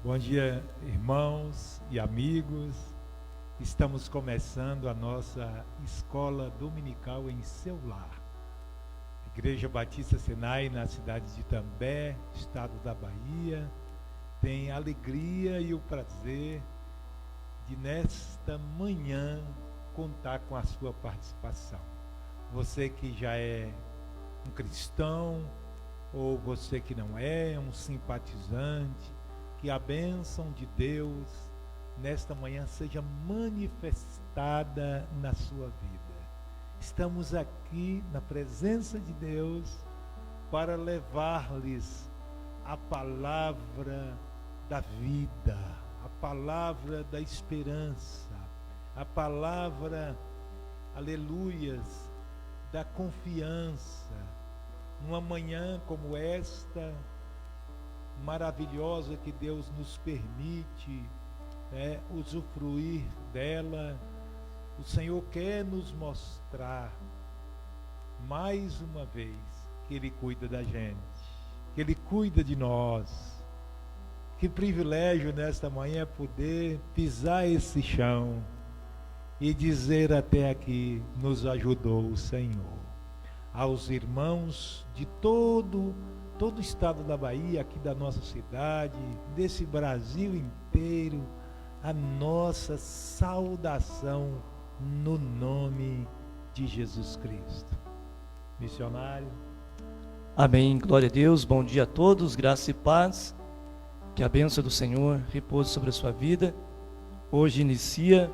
Bom dia, irmãos e amigos. Estamos começando a nossa escola dominical em seu lar. Igreja Batista Sinai, na cidade de Itambé, estado da Bahia, tem a alegria e o prazer de, nesta manhã, contar com a sua participação. Você que já é um cristão, ou você que não é, um simpatizante, que a bênção de Deus nesta manhã seja manifestada na sua vida. Estamos aqui na presença de Deus para levar-lhes a palavra da vida, a palavra da esperança, a palavra, aleluias, da confiança. Numa manhã como esta, maravilhosa, que Deus nos permite usufruir dela, o Senhor quer nos mostrar mais uma vez que Ele cuida da gente, que Ele cuida de nós. Que privilégio nesta manhã poder pisar esse chão e dizer: até aqui nos ajudou o Senhor. Aos irmãos de todo o estado da Bahia, aqui da nossa cidade, desse Brasil inteiro, a nossa saudação no nome de Jesus Cristo. Missionário. Amém, glória a Deus, bom dia a todos, graça e paz, que a bênção do Senhor repouse sobre a sua vida. Hoje inicia,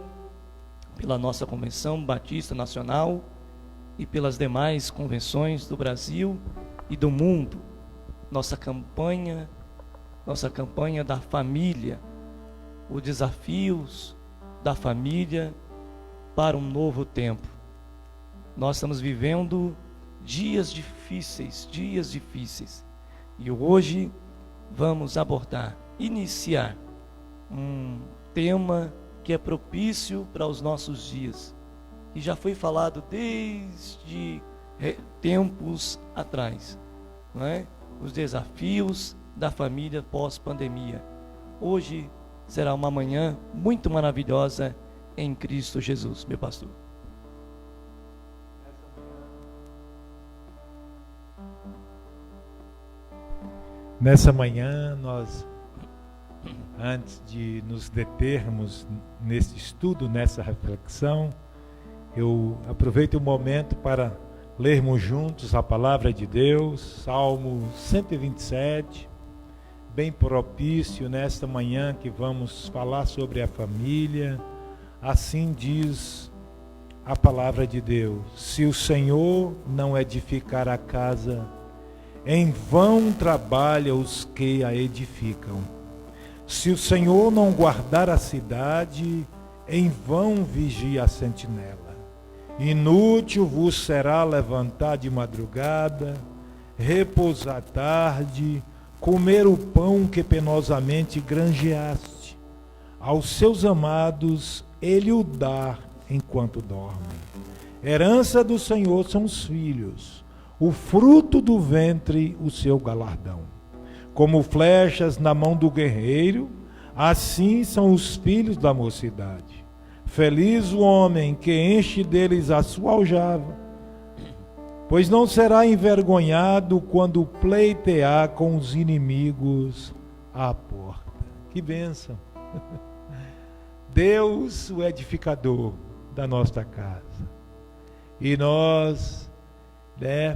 pela nossa Convenção Batista Nacional e pelas demais convenções do Brasil e do mundo, nossa campanha da família, os desafios da família para um novo tempo. Nós estamos vivendo dias difíceis, e hoje vamos iniciar um tema que é propício para os nossos dias, e já foi falado desde tempos atrás, não é? Os desafios da família pós-pandemia. Hoje será uma manhã muito maravilhosa em Cristo Jesus, meu pastor. Nessa manhã, nós, antes de nos determos nesse estudo, nessa reflexão, eu aproveito o momento para lermos juntos a palavra de Deus, Salmo 127, bem propício nesta manhã que vamos falar sobre a família. Assim diz a palavra de Deus: se o Senhor não edificar a casa, em vão trabalham os que a edificam. Se o Senhor não guardar a cidade, em vão vigia a sentinela. Inútil vos será levantar de madrugada, repousar tarde, comer o pão que penosamente granjeaste. Aos seus amados ele o dá enquanto dorme. Herança do Senhor são os filhos, o fruto do ventre o seu galardão. Como flechas na mão do guerreiro, assim são os filhos da mocidade. Feliz o homem que enche deles a sua aljava, pois não será envergonhado quando pleitear com os inimigos à porta. Que bênção! Deus, o edificador da nossa casa. E nós,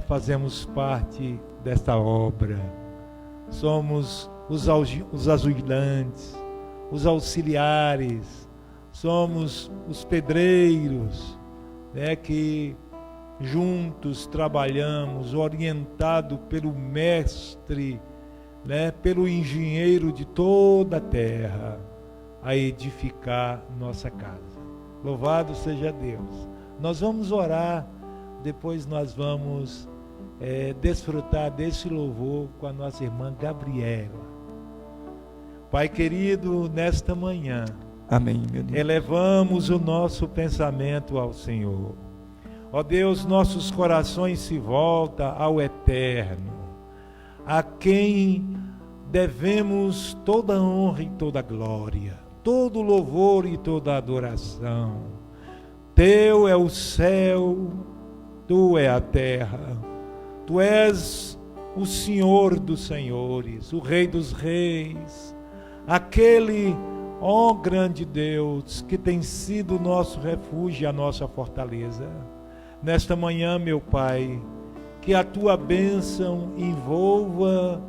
fazemos parte desta obra. Somos os ajudantes, os auxiliares, somos os pedreiros, que juntos trabalhamos, orientado pelo mestre, pelo engenheiro de toda a terra, a edificar nossa casa. Louvado seja Deus. Nós vamos orar, depois nós vamos desfrutar desse louvor com a nossa irmã Gabriela. Pai querido, nesta manhã, amém, meu Deus, elevamos o nosso pensamento ao Senhor. Ó Deus, nossos corações se voltam ao Eterno, a quem devemos toda honra e toda glória, todo louvor e toda adoração. Teu é o céu, tu é a terra, tu és o Senhor dos senhores, o Rei dos reis, aquele, ó grande Deus, que tem sido o nosso refúgio e a nossa fortaleza. Nesta manhã, meu Pai, que a tua bênção envolva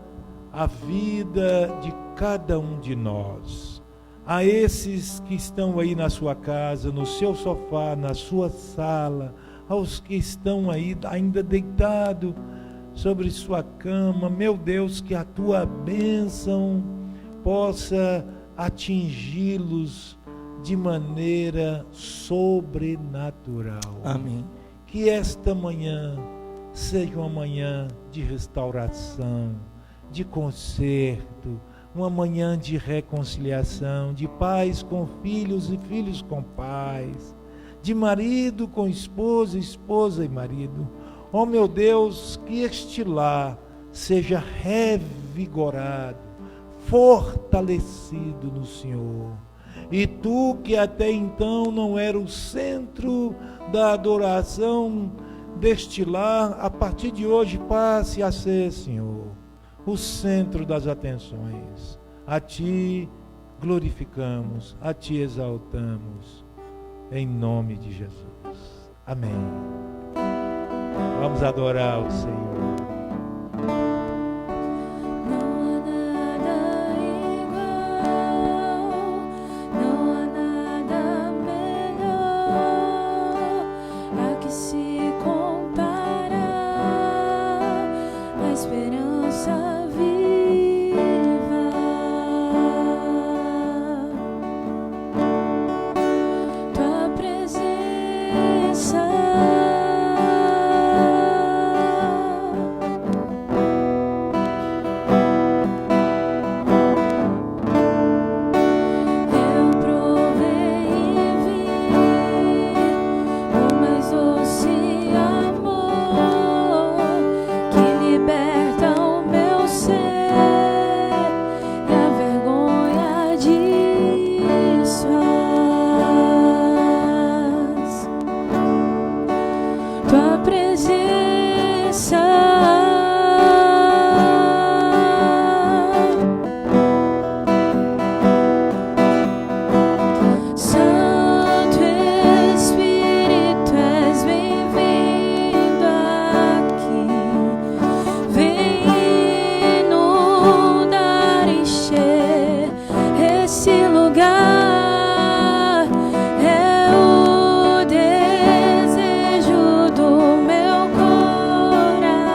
a vida de cada um de nós. A esses que estão aí na sua casa, no seu sofá, na sua sala, aos que estão aí ainda deitados sobre sua cama, meu Deus, que a tua bênção possa atingi-los de maneira sobrenatural. Amém. Que esta manhã seja uma manhã de restauração, de conserto, uma manhã de reconciliação, de pais com filhos e filhos com pais, de marido com esposa, esposa e marido. Ó meu Deus, que este lar seja revigorado, fortalecido no Senhor. E tu, que até então não era o centro da adoração deste lar, a partir de hoje passe a ser, Senhor, o centro das atenções. A ti glorificamos, a ti exaltamos, em nome de Jesus. Amém. Vamos adorar o Senhor. Desejo do meu coração.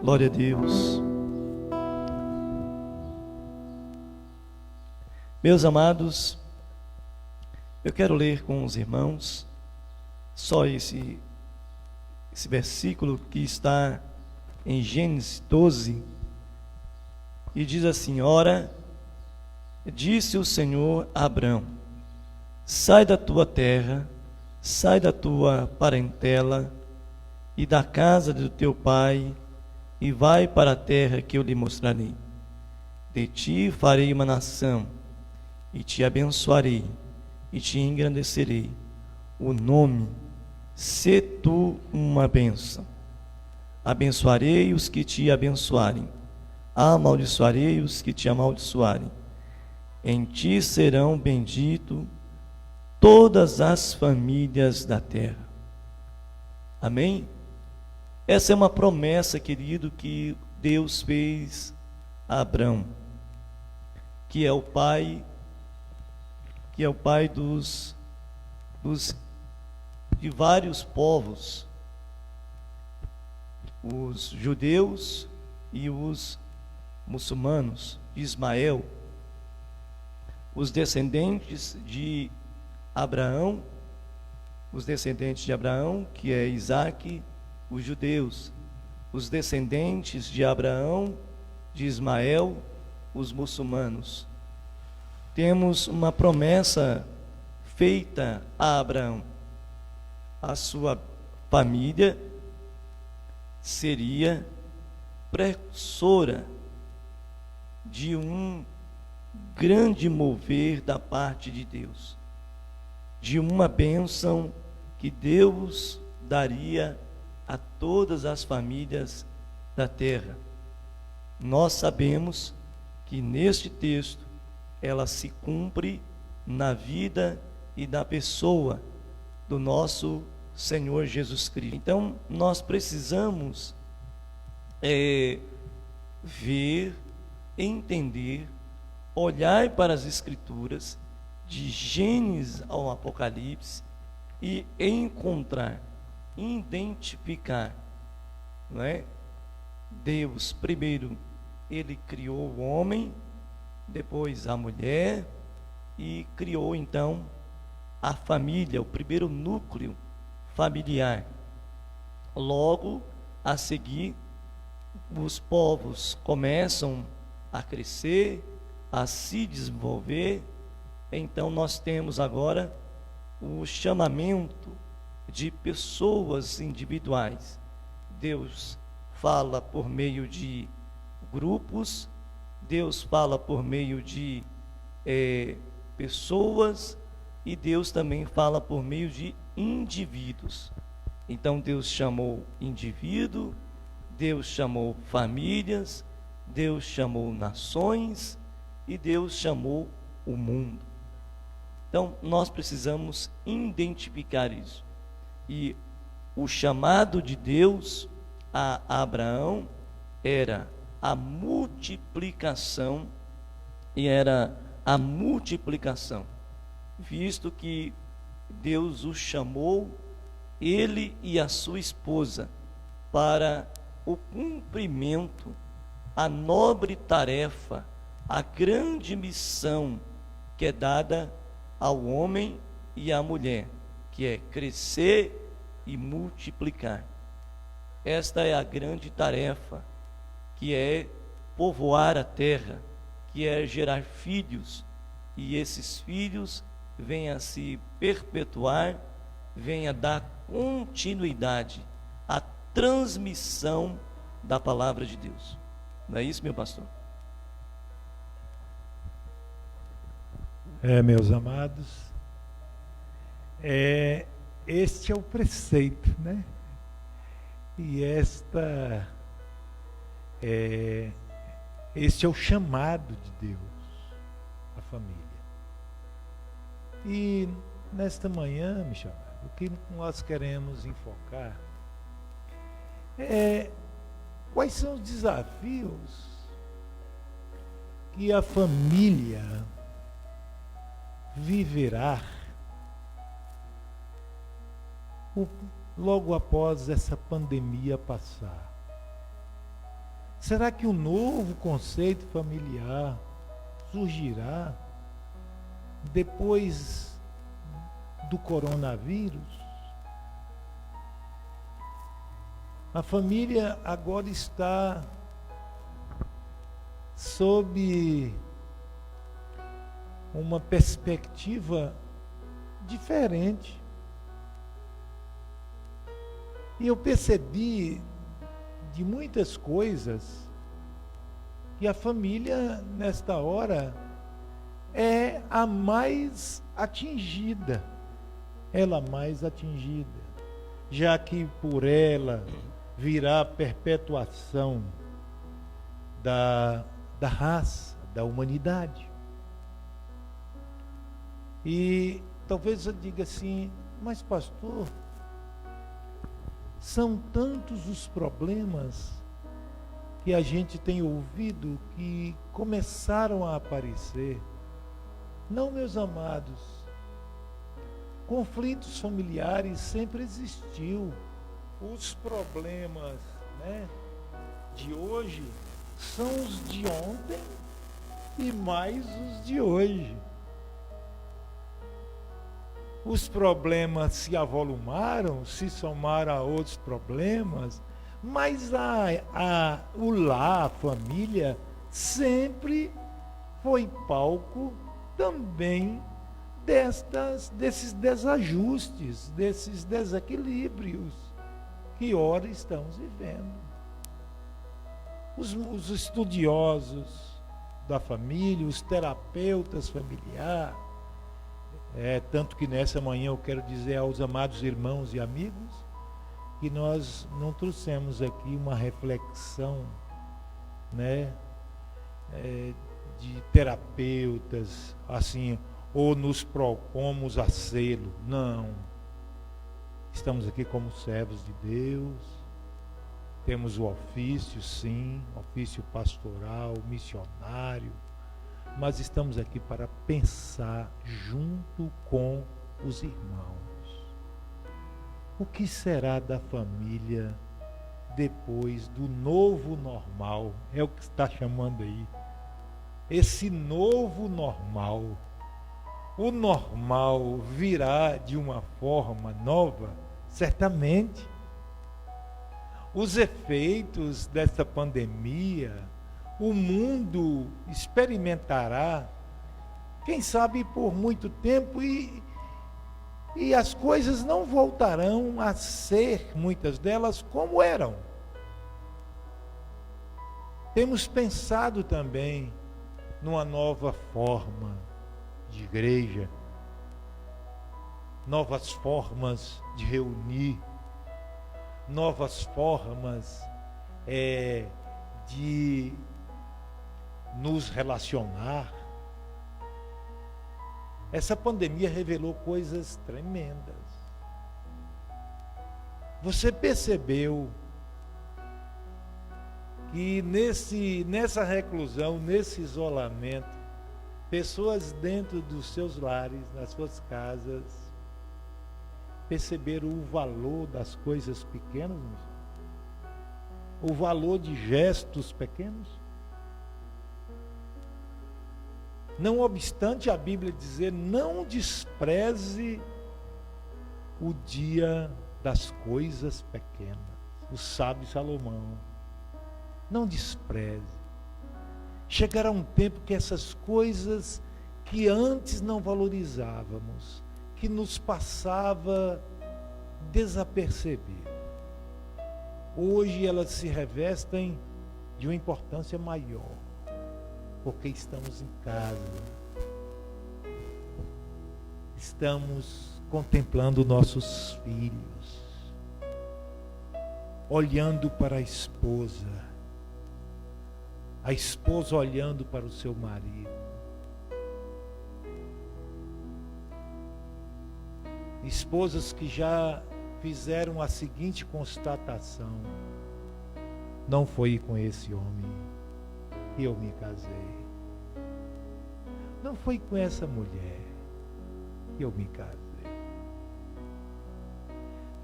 Glória a Deus. Meus amados, eu quero ler com os irmãos só esse versículo que está em Gênesis 12, e diz assim: Ora, disse o Senhor a Abrão: sai da tua terra, sai da tua parentela e da casa do teu pai, e vai para a terra que eu lhe mostrarei. De ti farei uma nação, e te abençoarei, e te engrandecerei o nome, sê tu uma bênção. Abençoarei os que te abençoarem, amaldiçoarei os que te amaldiçoarem. Em ti serão benditos todas as famílias da terra. Amém? Essa é uma promessa, querido, que Deus fez a Abrão, que é o pai de vários povos, os judeus e os muçulmanos, de Ismael, os descendentes de Abraão, que é Isaque, os judeus, os descendentes de Abraão, de Ismael, os muçulmanos. Temos uma promessa feita a Abraão. A sua família seria precursora de um grande mover da parte de Deus, de uma bênção que Deus daria a todas as famílias da terra. Nós sabemos que neste texto ela se cumpre na vida e na pessoa do nosso Senhor Jesus Cristo. Então, nós precisamos ver, entender, olhar para as Escrituras, de Gênesis ao Apocalipse, e encontrar, identificar, não é? Deus, primeiro, Ele criou o homem, depois a mulher, e criou então a família, o primeiro núcleo familiar. Logo a seguir, os povos começam a crescer, a se desenvolver. Então nós temos agora o chamamento de pessoas individuais. Deus fala por meio de grupos, Deus fala por meio de pessoas, e Deus também fala por meio de indivíduos. Então Deus chamou indivíduo, Deus chamou famílias, Deus chamou nações e Deus chamou o mundo. Então nós precisamos identificar isso. E o chamado de Deus a Abraão era a multiplicação, visto que Deus o chamou, ele e a sua esposa, para o cumprimento, a nobre tarefa, a grande missão que é dada ao homem e à mulher, que é crescer e multiplicar. Esta é a grande tarefa, que é povoar a terra, que é gerar filhos, e esses filhos venham a se perpetuar, venham a dar continuidade à transmissão da palavra de Deus. Não é isso, meu pastor? Meus amados, este é o preceito, né? E este é o chamado de Deus à família. E nesta manhã, Michel, o que nós queremos enfocar quais são os desafios que a família viverá logo após essa pandemia passar. Será que um novo conceito familiar surgirá depois do coronavírus? A família agora está sob uma perspectiva diferente. E eu percebi de muitas coisas que a família, nesta hora, é a mais atingida. Ela mais atingida, já que por ela virá a perpetuação da raça, da humanidade. E talvez eu diga assim, mas pastor, são tantos os problemas que a gente tem ouvido que começaram a aparecer. Não, meus amados, conflitos familiares sempre existiu. Os problemas, de hoje são os de ontem e mais os de hoje. Os problemas se avolumaram, se somaram a outros problemas, mas o lar, a família, sempre foi palco também desses desajustes, desses desequilíbrios que ora estamos vivendo. Os estudiosos da família, os terapeutas familiares, tanto que nessa manhã eu quero dizer aos amados irmãos e amigos que nós não trouxemos aqui uma reflexão, de terapeutas, assim, ou nos propomos a sê-lo. Não. Estamos aqui como servos de Deus, temos o ofício, sim, ofício pastoral, missionário, mas estamos aqui para pensar junto com os irmãos. O que será da família depois do novo normal? É o que está chamando aí. Esse novo normal. O normal virá de uma forma nova, certamente. Os efeitos dessa pandemia, o mundo experimentará, quem sabe por muito tempo, e as coisas não voltarão a ser, muitas delas, como eram. Temos pensado também numa nova forma de igreja, novas formas de reunir, novas formas de nos relacionar. Essa pandemia revelou coisas tremendas. Você percebeu que nessa reclusão, nesse isolamento, pessoas dentro dos seus lares, nas suas casas, perceberam o valor das coisas pequenas? O valor de gestos pequenos? Não obstante a Bíblia dizer, não despreze o dia das coisas pequenas. O sábio Salomão. Não despreze. Chegará um tempo que essas coisas que antes não valorizávamos, que nos passava desapercebido, hoje elas se revestem de uma importância maior, porque estamos em casa, estamos contemplando nossos filhos, olhando para a esposa olhando para o seu marido, esposas que já fizeram a seguinte constatação: não foi com esse homem que eu me casei, não foi com essa mulher que eu me casei,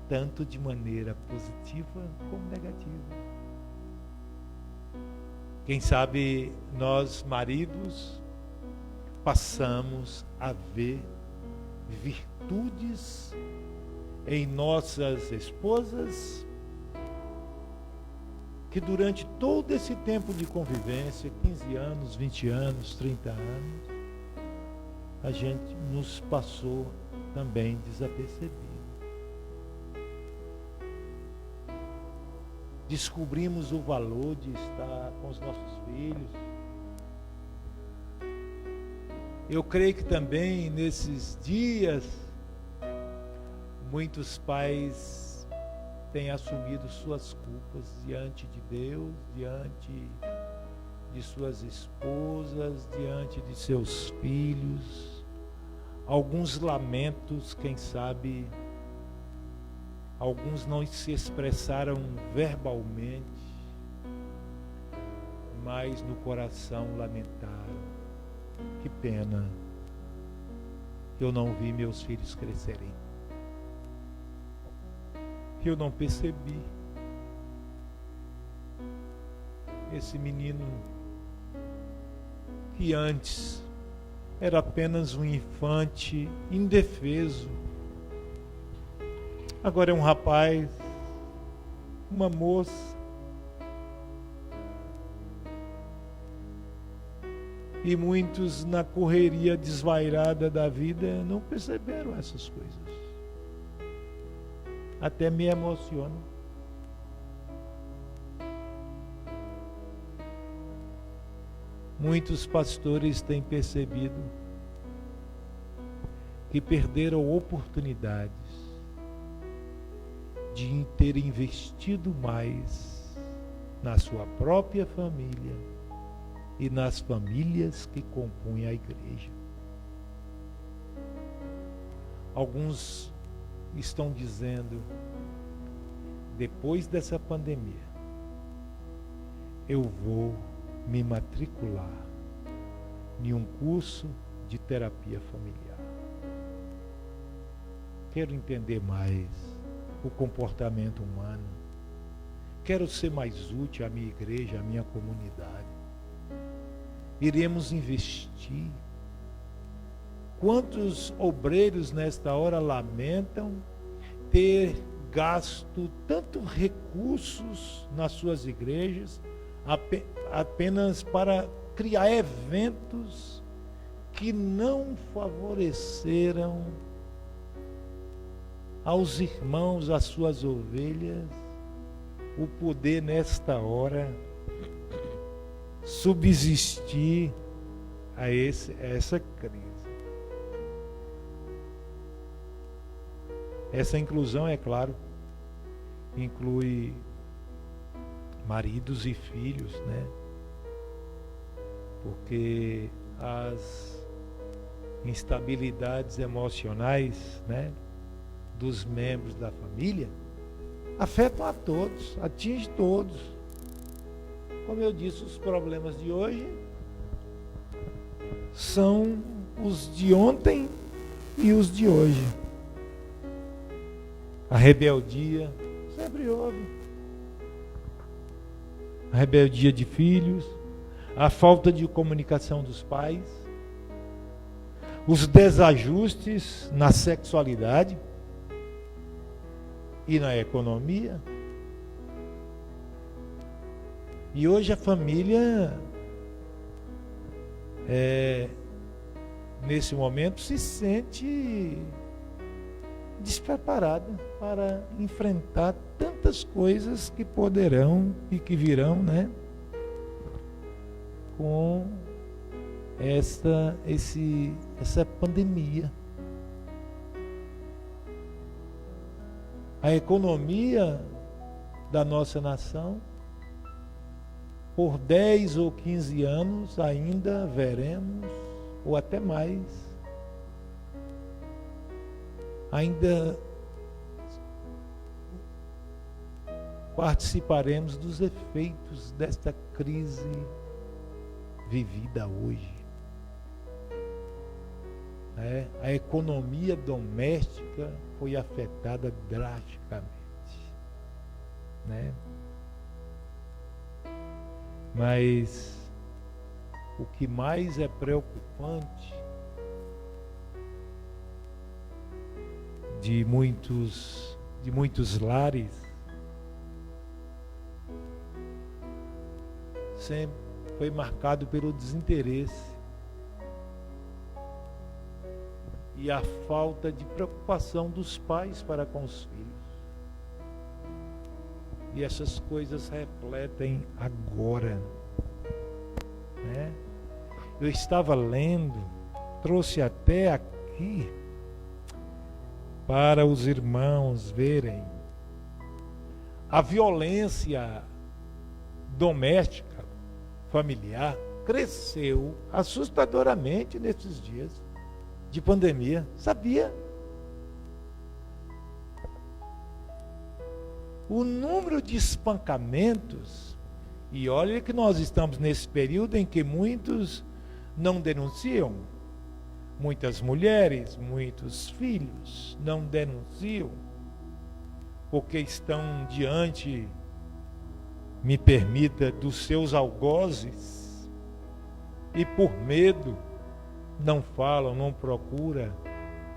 tanto de maneira positiva como negativa. Quem sabe nós, maridos, passamos a ver virtudes em nossas esposas que durante todo esse tempo de convivência, 15 anos, 20 anos, 30 anos, a gente nos passou também desapercebido. Descobrimos o valor de estar com os nossos filhos. Eu creio que também nesses dias, muitos pais têm assumido suas culpas diante de Deus, diante de suas esposas, diante de seus filhos. Alguns lamentos, quem sabe, alguns não se expressaram verbalmente, mas no coração lamentaram. Que pena que eu não vi meus filhos crescerem. Que eu não percebi. Esse menino que antes era apenas um infante indefeso, agora é um rapaz, uma moça. E muitos, na correria desvairada da vida, não perceberam essas coisas. Até me emociona. Muitos pastores têm percebido que perderam oportunidades de ter investido mais na sua própria família e nas famílias que compõem a igreja. Alguns estão dizendo, depois dessa pandemia, eu vou me matricular em um curso de terapia familiar. Quero entender mais o comportamento humano. Quero ser mais útil à minha igreja, à minha comunidade. Iremos investir. Quantos obreiros nesta hora lamentam ter gasto tanto recursos nas suas igrejas apenas para criar eventos que não favoreceram aos irmãos, às suas ovelhas, o poder nesta hora subsistir a essa crise. Essa inclusão, é claro, inclui maridos e filhos, né? Porque as instabilidades emocionais, né, dos membros da família afetam a todos, atinge todos. Como eu disse, os problemas de hoje são os de ontem e os de hoje. A rebeldia sempre houve. A rebeldia de filhos, a falta de comunicação dos pais, os desajustes na sexualidade e na economia. E hoje a família, nesse momento, se sente despreparada para enfrentar tantas coisas que poderão e que virão, né, com essa pandemia. A economia da nossa nação, por 10 ou 15 anos ainda veremos, ou até mais, ainda participaremos dos efeitos desta crise vivida hoje. A economia doméstica foi afetada drasticamente, né? Mas o que mais é preocupante de muitos lares sempre foi marcado pelo desinteresse e a falta de preocupação dos pais para com os filhos. E essas coisas refletem agora, né? Eu estava lendo, trouxe até aqui para os irmãos verem a violência doméstica, familiar, cresceu assustadoramente nesses dias de pandemia. Sabia? O número de espancamentos, e olha que nós estamos nesse período em que muitos não denunciam, muitas mulheres, muitos filhos não denunciam, porque estão diante, me permita, dos seus algozes, e por medo não falam, não procuram,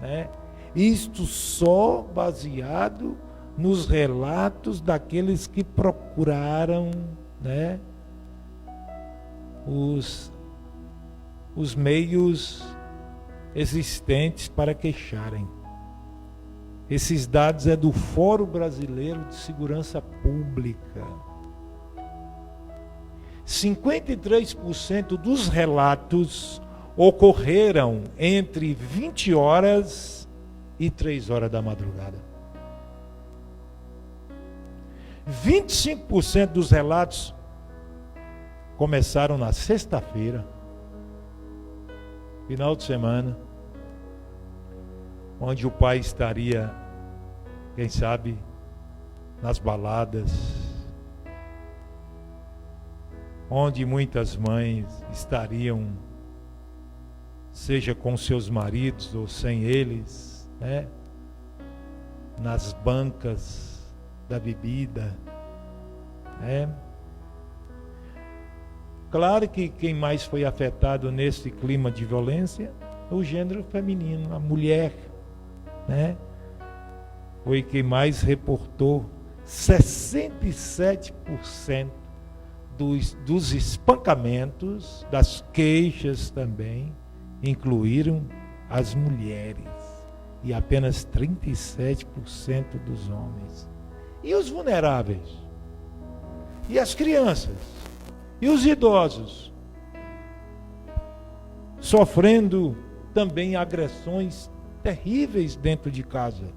né? Isto só baseado nos relatos daqueles que procuraram, né, os meios existentes para queixarem. Esses dados é do Fórum Brasileiro de Segurança Pública. 53% dos relatos ocorreram entre 20 horas e 3 horas da madrugada. 25% dos relatos começaram na sexta-feira, final de semana, onde o pai estaria, quem sabe, nas baladas, onde muitas mães estariam, seja com seus maridos ou sem eles, né, nas bancas da bebida, né? Claro que quem mais foi afetado nesse clima de violência é o gênero feminino, a mulher, né? Foi quem mais reportou. 67% dos espancamentos, das queixas também, incluíram as mulheres, e apenas 37% dos homens. E os vulneráveis? E as crianças? E os idosos? Sofrendo também agressões terríveis dentro de casa.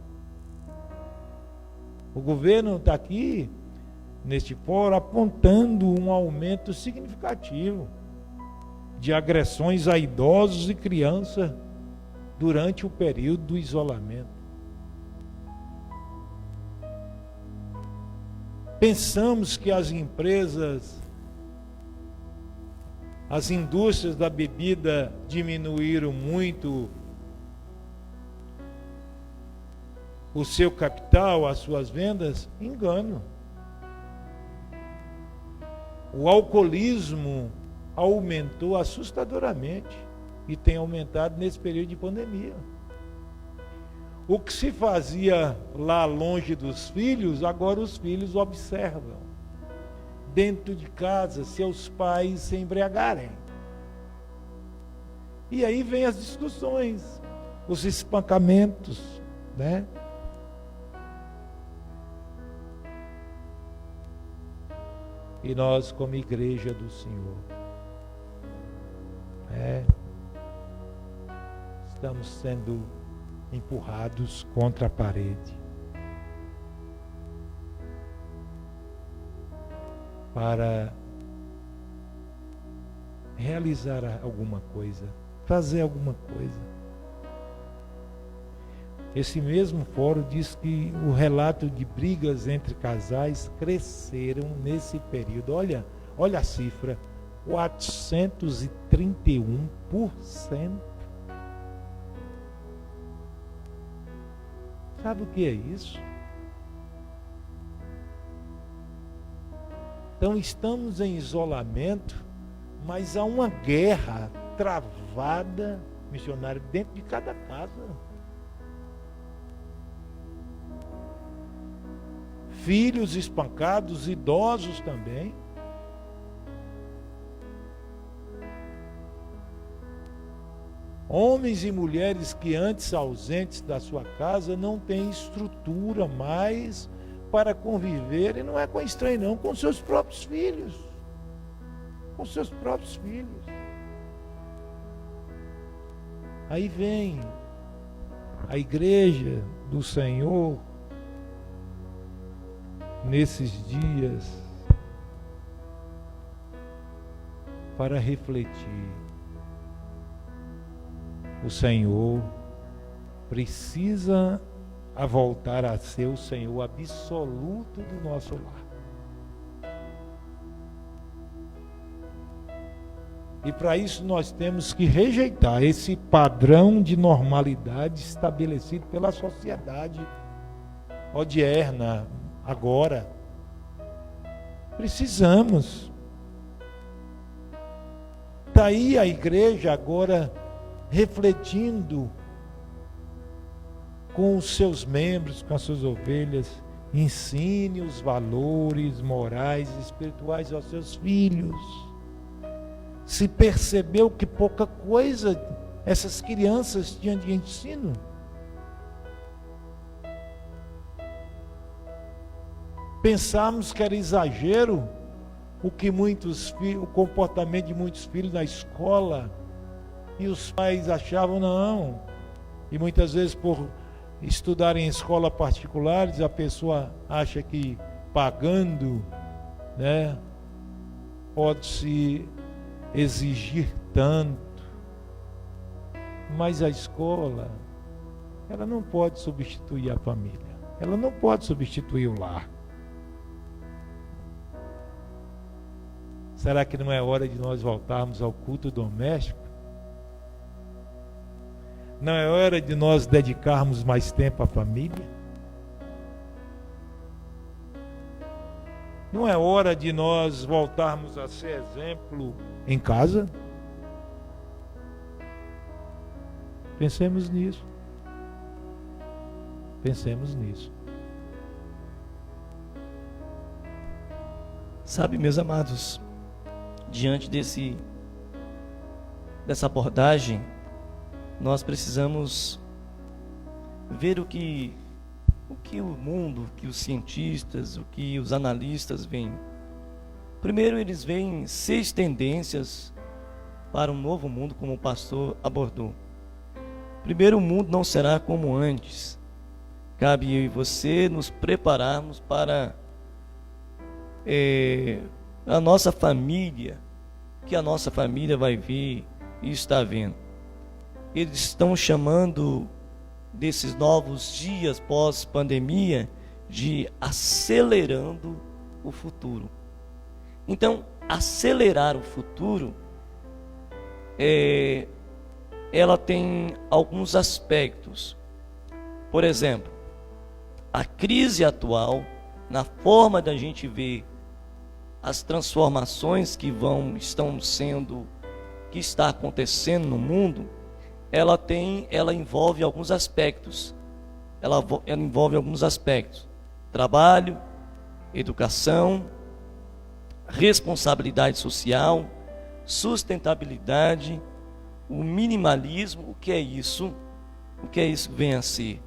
O governo está aqui, neste fórum, apontando um aumento significativo de agressões a idosos e crianças durante o período do isolamento. Pensamos que as empresas, as indústrias da bebida diminuíram muito o seu capital, as suas vendas? Engano. O alcoolismo aumentou assustadoramente e tem aumentado nesse período de pandemia. O que se fazia lá longe dos filhos, agora os filhos observam. Dentro de casa, seus pais se embriagarem. E aí vem as discussões, os espancamentos, né? E nós, como igreja do Senhor, estamos sendo empurrados contra a parede para realizar alguma coisa, fazer alguma coisa. Esse mesmo fórum diz que o relato de brigas entre casais cresceram nesse período. Olha a cifra, 431%. Sabe o que é isso? Então estamos em isolamento, mas há uma guerra travada, missionário, dentro de cada casa. Filhos espancados, idosos também. Homens e mulheres que antes ausentes da sua casa não têm estrutura mais para conviver, e não é com estranho não, com seus próprios filhos. Com seus próprios filhos. Aí vem a igreja do Senhor nesses dias para refletir. O Senhor precisa voltar a ser o Senhor absoluto do nosso lar. E para isso nós temos que rejeitar esse padrão de normalidade estabelecido pela sociedade odierna agora. Precisamos. Está aí a igreja agora refletindo com os seus membros, com as suas ovelhas, ensine os valores morais e espirituais aos seus filhos. Se percebeu que pouca coisa essas crianças tinham de ensino? Pensamos que era exagero o comportamento de muitos filhos na escola, e os pais achavam não. E muitas vezes, por estudar em escola particulares, a pessoa acha que pagando, né, pode-se exigir tanto. Mas a escola, ela não pode substituir a família. Ela não pode substituir o lar. Será que não é hora de nós voltarmos ao culto doméstico? Não é hora de nós dedicarmos mais tempo à família? Não é hora de nós voltarmos a ser exemplo em casa? Pensemos nisso. Pensemos nisso. Sabe, meus amados, diante dessa abordagem, nós precisamos ver o que o mundo, o que os cientistas, o que os analistas veem. Primeiro, eles veem 6 tendências para um novo mundo, como o pastor abordou. Primeiro, o mundo não será como antes. Cabe eu e você nos prepararmos para a nossa família, que a nossa família vai ver e está vendo. Eles estão chamando desses novos dias pós-pandemia de acelerando o futuro. Então, acelerar o futuro, ela tem alguns aspectos. Por exemplo, a crise atual, na forma da gente ver as transformações que está acontecendo no mundo, ela envolve alguns aspectos. Ela envolve alguns aspectos: trabalho, educação, responsabilidade social, sustentabilidade, o minimalismo. O que é isso? O que é isso que vem a ser?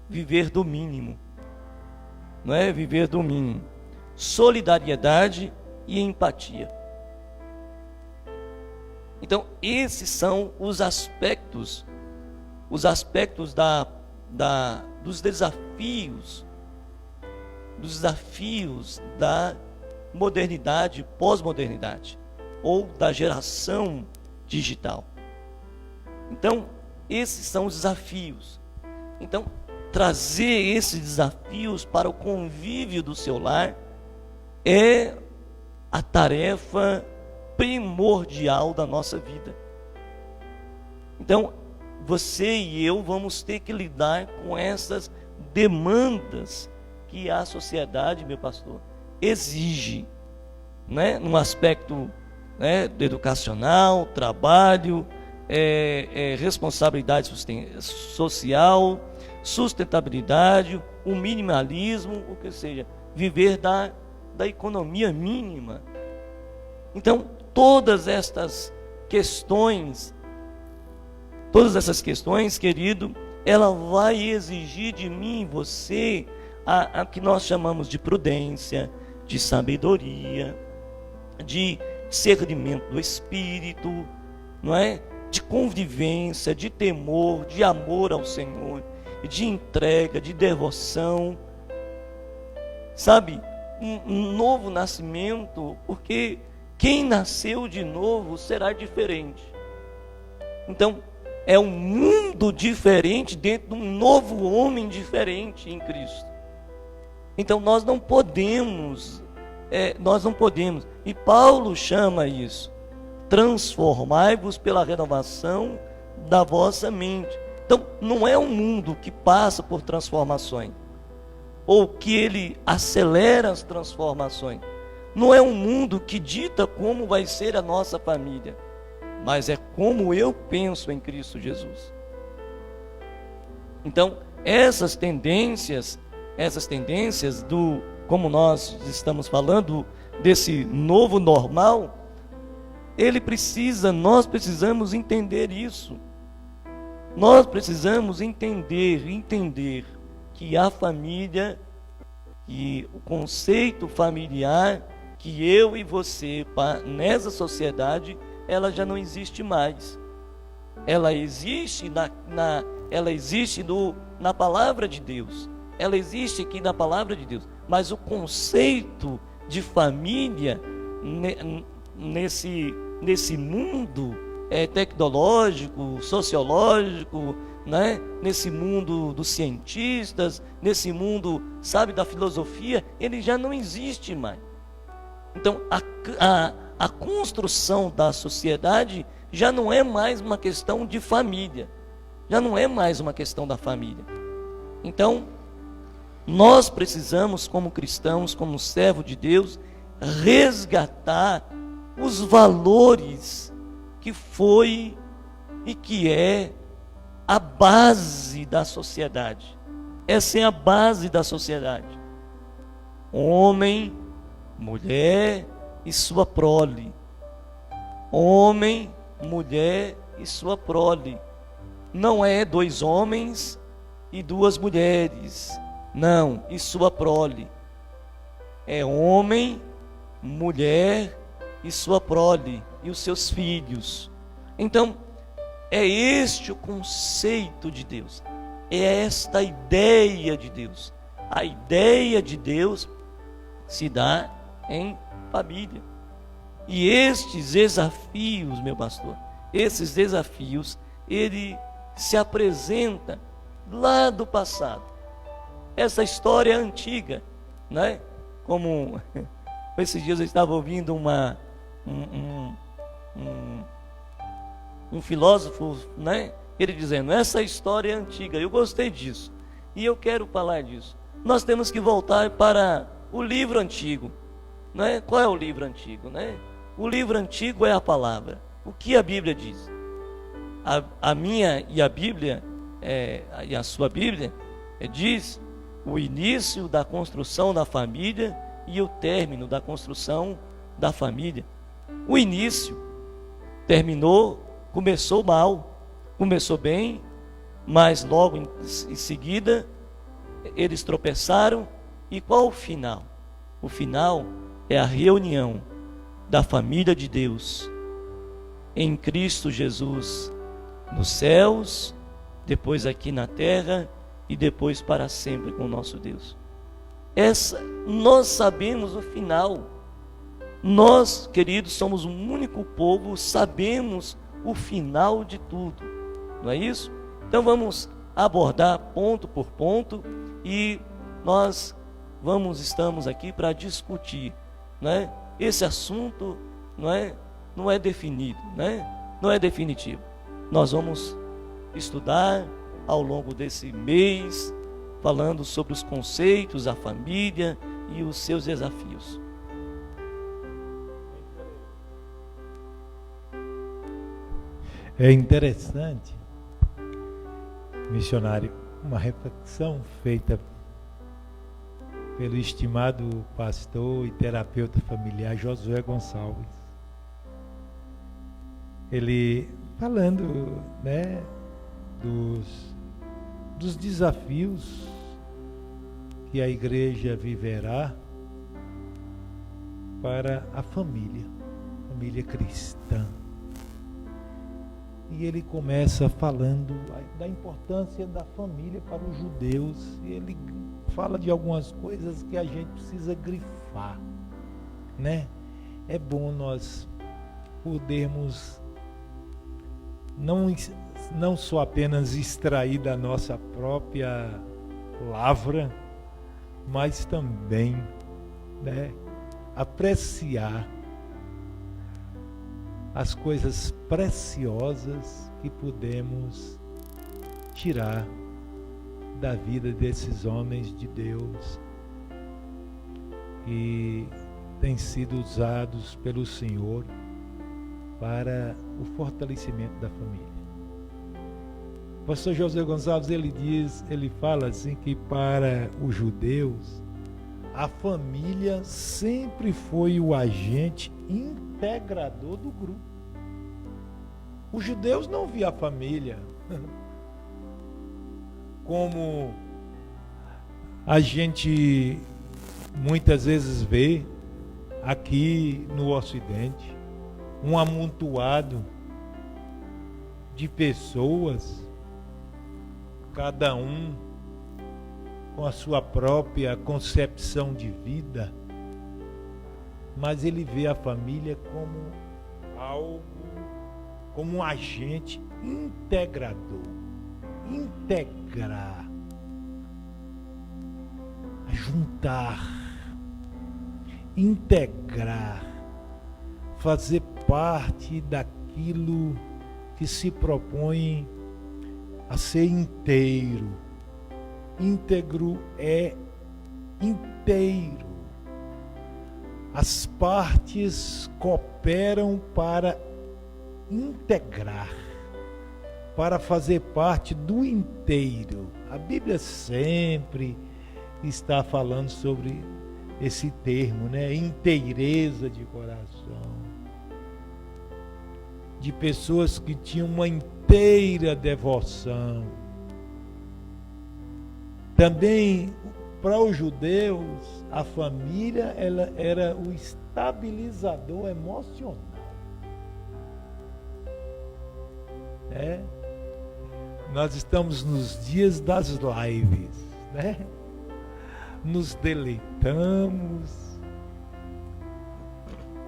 Viver do mínimo. Não é? Viver do mínimo. Solidariedade e empatia. Então, esses são os aspectos dos desafios da modernidade, pós-modernidade, ou da geração digital. Então, esses são os desafios. Então, trazer esses desafios para o convívio do seu lar é a tarefa primordial da nossa vida. Então, você e eu vamos ter que lidar com essas demandas que a sociedade, meu pastor, exige. né, no aspecto, né, educacional, trabalho, responsabilidade social, sustentabilidade, o minimalismo, ou que seja, viver da economia mínima. Então, todas essas questões, querido, ela vai exigir de mim e você a que nós chamamos de prudência, de sabedoria, de discernimento do espírito, não é? De convivência, de temor, de amor ao Senhor, de entrega, de devoção, sabe? Um novo nascimento, porque quem nasceu de novo será diferente. Então, é um mundo diferente dentro de um novo homem diferente em Cristo. Então, nós não podemos, e Paulo chama isso, transformai-vos pela renovação da vossa mente. Então, não é um mundo que passa por transformações, ou que ele acelera as transformações. Não é um mundo que dita como vai ser a nossa família, mas é como eu penso em Cristo Jesus. Então, essas tendências como nós estamos falando, desse novo normal, nós precisamos entender isso. Nós precisamos entender que a família, que o conceito familiar, que eu e você, nessa sociedade, ela já não existe mais. Ela existe na palavra de Deus. Ela existe aqui na palavra de Deus. Mas o conceito de família nesse mundo tecnológico, sociológico, né? Nesse mundo dos cientistas, nesse mundo, sabe, da filosofia, ele já não existe mais. Então, a construção da sociedade já não é mais uma questão de família, já não é mais uma questão da família. Então, nós precisamos, como cristãos, como servo de Deus, resgatar os valores que foi e que é a base da sociedade. Essa é a base da sociedade. Homem, mulher e sua prole. Homem, mulher e sua prole. Não é 2 homens e 2 mulheres. Não, e sua prole. É homem, mulher e sua prole, e os seus filhos. Então, é este o conceito de Deus. É esta a ideia de Deus. A ideia de Deus se dá em família. E estes desafios, meu pastor, esses desafios, ele se apresenta lá do passado. Essa história é antiga, né? Como esses dias eu estava ouvindo um filósofo, né? Ele dizendo, essa história é antiga. Eu gostei disso e eu quero falar disso. Nós temos que voltar para o livro antigo, né? Qual é o livro antigo, né? O livro antigo é a palavra. O que a Bíblia diz? A minha e a Bíblia, e a sua Bíblia, diz o início da construção da família e o término da construção da família. O início terminou, começou mal, começou bem, mas logo em seguida eles tropeçaram. E qual o final? O final é a reunião da família de Deus em Cristo Jesus, nos céus, depois aqui na terra e depois para sempre com o nosso Deus. Nós sabemos o final. Nós, queridos, somos um único povo, sabemos o final de tudo, não é isso? Então vamos abordar ponto por ponto e nós estamos aqui para discutir, não é? Esse assunto não é definido, não é definitivo. Nós vamos estudar ao longo desse mês, falando sobre os conceitos, a família e os seus desafios. É interessante, missionário, uma reflexão feita pelo estimado pastor e terapeuta familiar Josué Gonçalves. Ele falando, né, dos desafios que a igreja viverá para a família cristã. E ele começa falando da importância da família para os judeus. E ele fala de algumas coisas que a gente precisa grifar, né? É bom nós podermos não só apenas extrair da nossa própria lavra, mas também, né, apreciar as coisas preciosas que podemos tirar da vida desses homens de Deus que têm sido usados pelo Senhor para o fortalecimento da família. O pastor José Gonçalves, ele fala assim que para os judeus a família sempre foi o agente integrador do grupo. Os judeus não viam a família como a gente muitas vezes vê aqui no Ocidente, um amontoado de pessoas, cada um com a sua própria concepção de vida, mas ele vê a família como algo, como um agente integrador. Integrar, juntar, integrar, fazer parte daquilo que se propõe a ser inteiro. Íntegro é inteiro. As partes cooperam para integrar, para fazer parte do inteiro. A Bíblia sempre está falando sobre esse termo, né? Inteireza de coração. De pessoas que tinham uma inteira devoção. Também, para os judeus, a família ela era o estabilizador emocional. Nós estamos nos dias das lives, né? Nos deleitamos,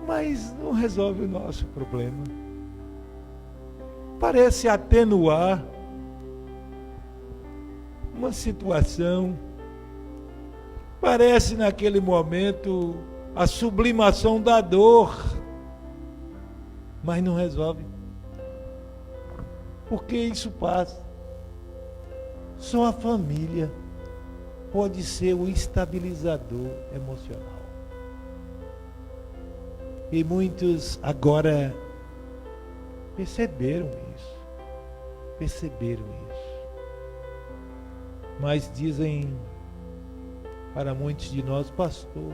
mas não resolve o nosso problema. Parece atenuar uma situação, parece naquele momento a sublimação da dor, mas não resolve. Porque isso passa. Só a família pode ser o estabilizador emocional. E muitos agora perceberam isso. Mas dizem para muitos de nós, pastor,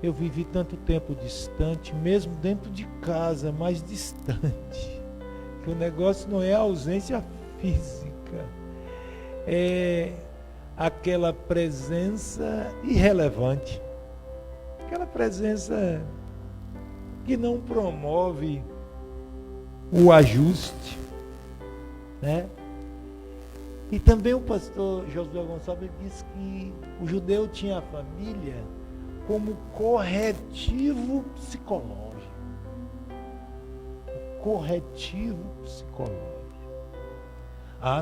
eu vivi tanto tempo distante, mesmo dentro de casa, mais distante, que o negócio não é a ausência física, é aquela presença irrelevante, aquela presença que não promove o ajuste, né? E também o pastor Josué Gonçalves disse que o judeu tinha a família como corretivo psicológico. Corretivo psicológico.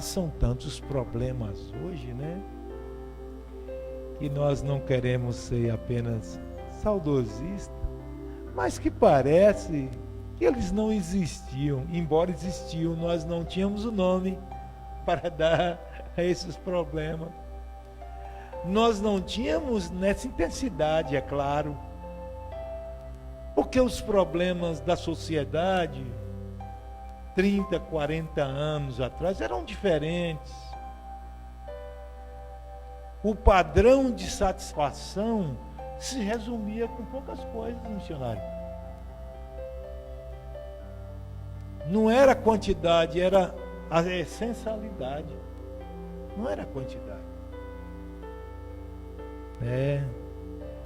São tantos problemas hoje, né? Que nós não queremos ser apenas saudosistas, mas que parece que eles não existiam. Embora existiam, nós não tínhamos o nome para dar a esses problemas. Nós não tínhamos nessa intensidade, é claro. Porque porque os problemas da sociedade 30, 40 anos atrás eram diferentes. O padrão de satisfação se resumia com poucas coisas, missionário. Não era a quantidade, era a essencialidade. Não era a quantidade.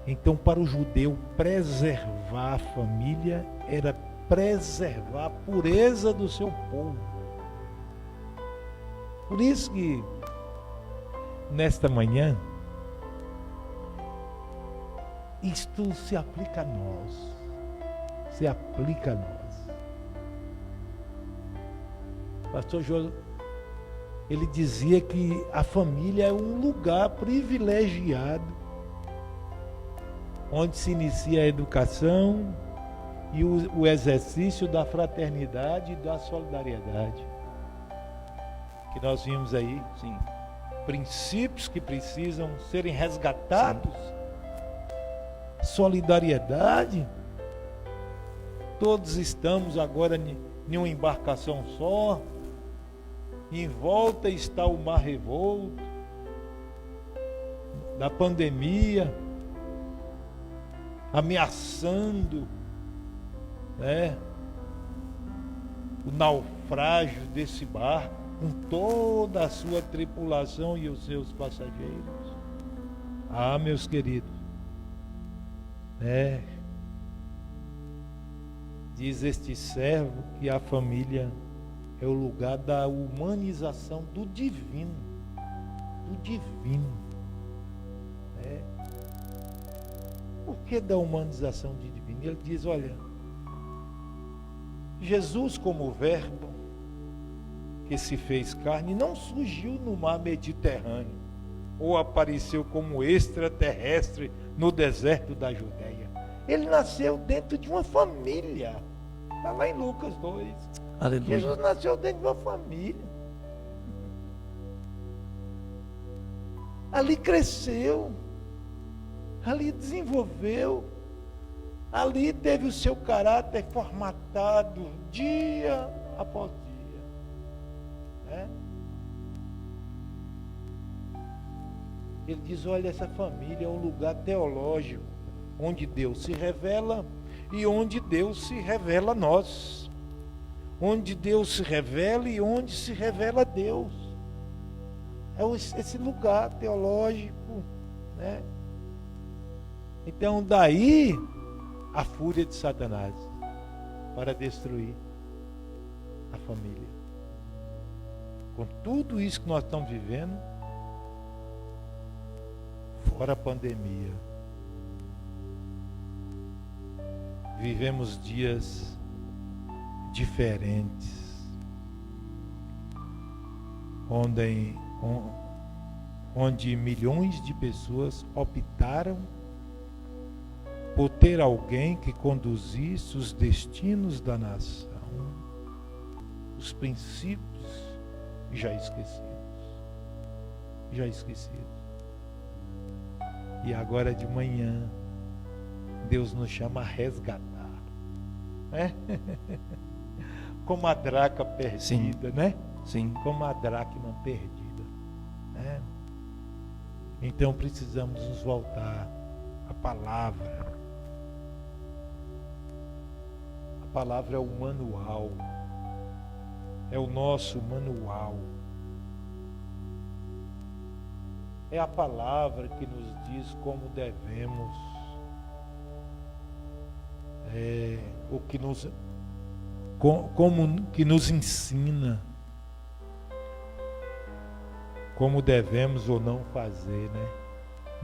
Então, para o judeu, preservar a família era preservar a pureza do seu povo. Por isso que, nesta manhã, isto se aplica a nós. Se aplica a nós. Pastor José, ele dizia que a família é um lugar privilegiado, onde se inicia a educação e o exercício da fraternidade e da solidariedade. Que nós vimos aí, sim, princípios que precisam serem resgatados. Sim. Solidariedade. Todos estamos agora em uma embarcação só. Em volta está o mar revolto da pandemia, ameaçando, o naufrágio desse barco, com toda a sua tripulação e os seus passageiros. Ah, meus queridos, diz este servo que a família é o lugar da humanização do divino. Do divino. Por que da humanização do divino? Ele diz, olha, Jesus como verbo que se fez carne não surgiu no mar Mediterrâneo ou apareceu como extraterrestre no deserto da Judeia. Ele nasceu dentro de uma família. Está lá em Lucas 2. Aleluia. Jesus nasceu dentro de uma família. Ali cresceu. Ali desenvolveu. Ali teve o seu caráter formatado dia após dia. Ele diz, olha, essa família é um lugar teológico, onde Deus se revela e onde Deus se revela a nós. Onde Deus se revela e onde se revela Deus. É esse lugar teológico, Então, daí a fúria de Satanás para destruir a família. Com tudo isso que nós estamos vivendo, fora a pandemia, vivemos dias diferentes, onde milhões de pessoas optaram por ter alguém que conduzisse os destinos da nação, os princípios já esquecidos. E agora de manhã, Deus nos chama a resgatar, como a draca perdida, Sim. Sim. Como a dracma perdida, Então precisamos nos voltar à palavra. A palavra é o manual, é o nosso manual. É a palavra que nos diz como devemos, o que como que nos ensina como devemos ou não fazer,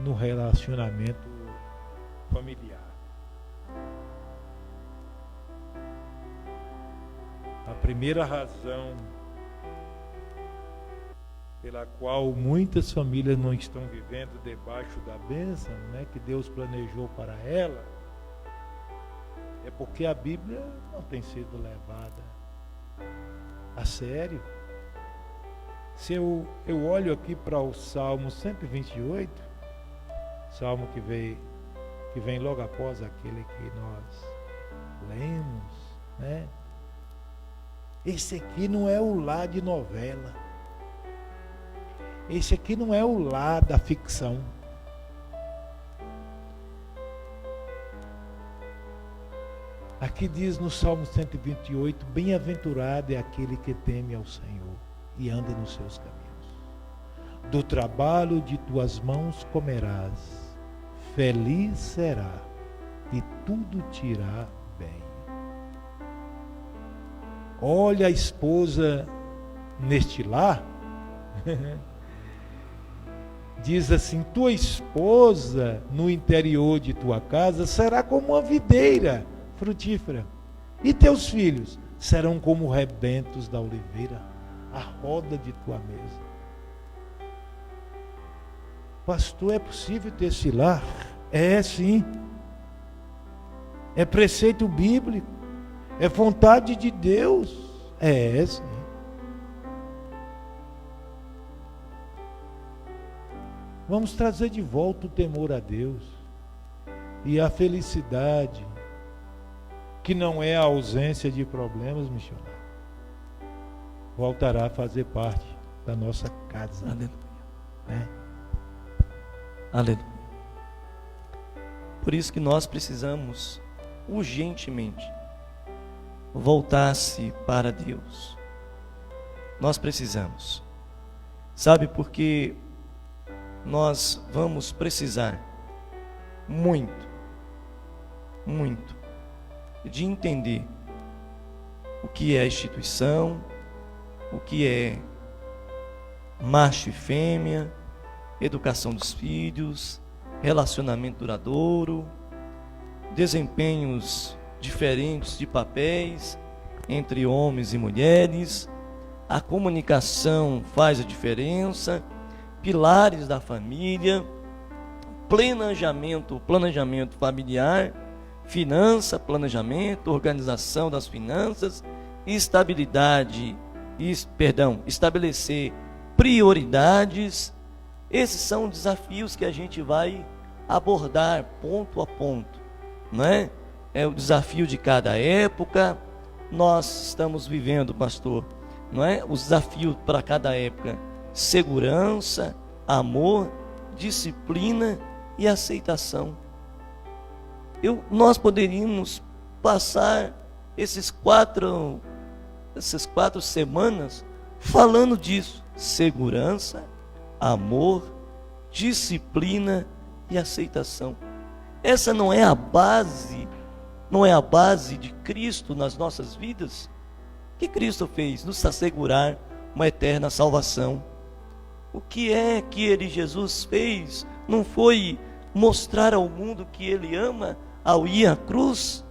no relacionamento familiar. A primeira razão pela qual muitas famílias não estão vivendo debaixo da bênção, que Deus planejou para ela, é porque a Bíblia não tem sido levada a sério. Se eu olho aqui para o Salmo 128, Salmo que vem logo após aquele que nós lemos, né? Esse aqui não é o lar de novela. Esse aqui não é o lar da ficção. Aqui diz no Salmo 128, bem-aventurado é aquele que teme ao Senhor e anda nos seus caminhos. Do trabalho de tuas mãos comerás, feliz será e tudo te irá bem. Olha a esposa neste lar, diz assim, tua esposa no interior de tua casa será como uma videira frutífera, e teus filhos serão como rebentos da oliveira, a roda de tua mesa. Pastor, é possível ter esse lar? É sim. É preceito bíblico. É vontade de Deus. É sim. Vamos trazer de volta o temor a Deus e a felicidade, que não é a ausência de problemas, missionário. Voltará a fazer parte da nossa casa. Aleluia. Né? Aleluia. Por isso que nós precisamos urgentemente voltar-se para Deus. Nós precisamos. Sabe, porque nós vamos precisar muito de entender o que é instituição, o que é macho e fêmea, educação dos filhos, relacionamento duradouro, desempenhos diferentes de papéis entre homens e mulheres, a comunicação faz a diferença, pilares da família, planejamento familiar, finança, planejamento, organização das finanças, estabelecer prioridades. Esses são desafios que a gente vai abordar ponto a ponto, não é? É o desafio de cada época. Nós estamos vivendo, pastor, não é? Os desafios para cada época: segurança, amor, disciplina e aceitação. Nós poderíamos passar essas quatro semanas falando disso: segurança, amor, disciplina e aceitação. Essa não é a base de Cristo nas nossas vidas? O que Cristo fez? Nos assegurar uma eterna salvação. O que é que Jesus fez? Não foi mostrar ao mundo que Ele ama ao ir à cruz?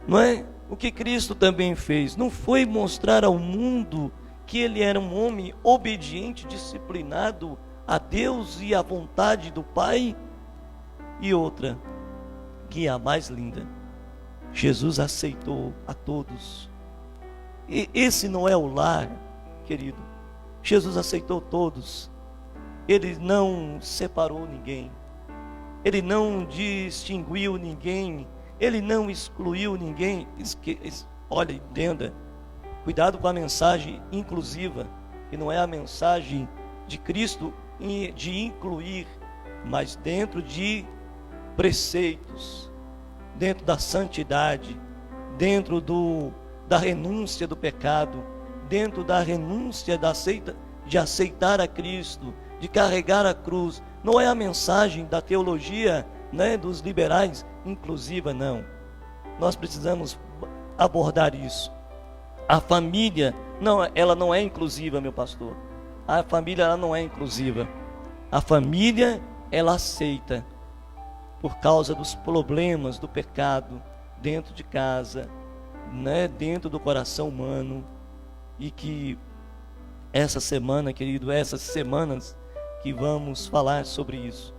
Não é? O que Cristo também fez? Não foi mostrar ao mundo que Ele era um homem obediente, disciplinado a Deus e à vontade do Pai? E outra, que é a mais linda: Jesus aceitou a todos. E esse não é o lar, querido. Jesus aceitou todos. Ele não separou ninguém. Ele não distinguiu ninguém. Ele não excluiu ninguém. Olha, entenda. Cuidado com a mensagem inclusiva, que não é a mensagem de Cristo de incluir, mas dentro de preceitos, dentro da santidade, dentro da renúncia do pecado, dentro da renúncia de aceitar a Cristo, de carregar a cruz. Não é a mensagem da teologia, né, dos liberais inclusiva, não. Nós precisamos abordar isso. A família, não, ela não é inclusiva, meu pastor. A família, ela não é inclusiva. A família, ela aceita, por causa dos problemas do pecado dentro de casa, né, dentro do coração humano. E que essa semana, querido, essas semanas que vamos falar sobre isso,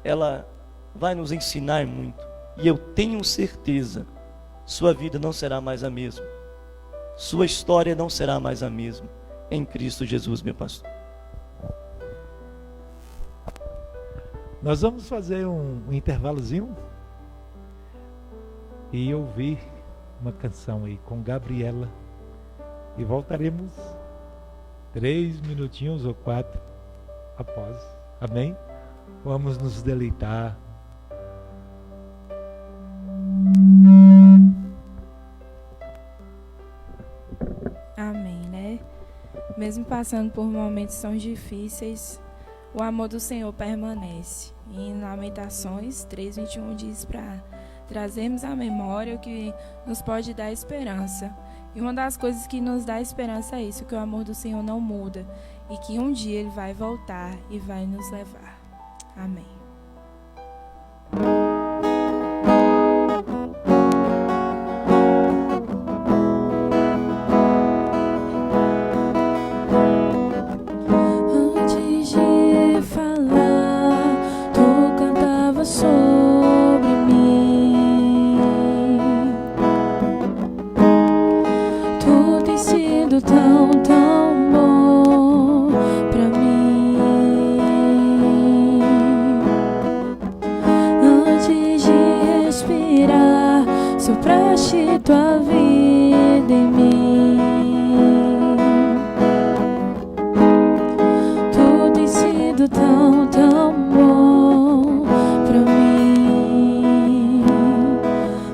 ela vai nos ensinar muito. E eu tenho certeza, sua vida não será mais a mesma. Sua história não será mais a mesma em Cristo Jesus, meu pastor. Nós vamos fazer um intervalozinho e ouvir uma canção aí com Gabriela. E voltaremos 3 minutinhos ou 4 após. Amém? Vamos nos deleitar. Amém, né? Mesmo passando por momentos tão difíceis, o amor do Senhor permanece. E em Lamentações 3:21 diz para trazermos à memória o que nos pode dar esperança. E uma das coisas que nos dá esperança é isso, que o amor do Senhor não muda e que um dia Ele vai voltar e vai nos levar. Amém. Antes de falar, tu cantava sobre mim. Tu tem sido tão, tão bom pra mim. Antes de respirar, sopraste tua vida em mim. Tu tem sido tão, tão bom pra mim.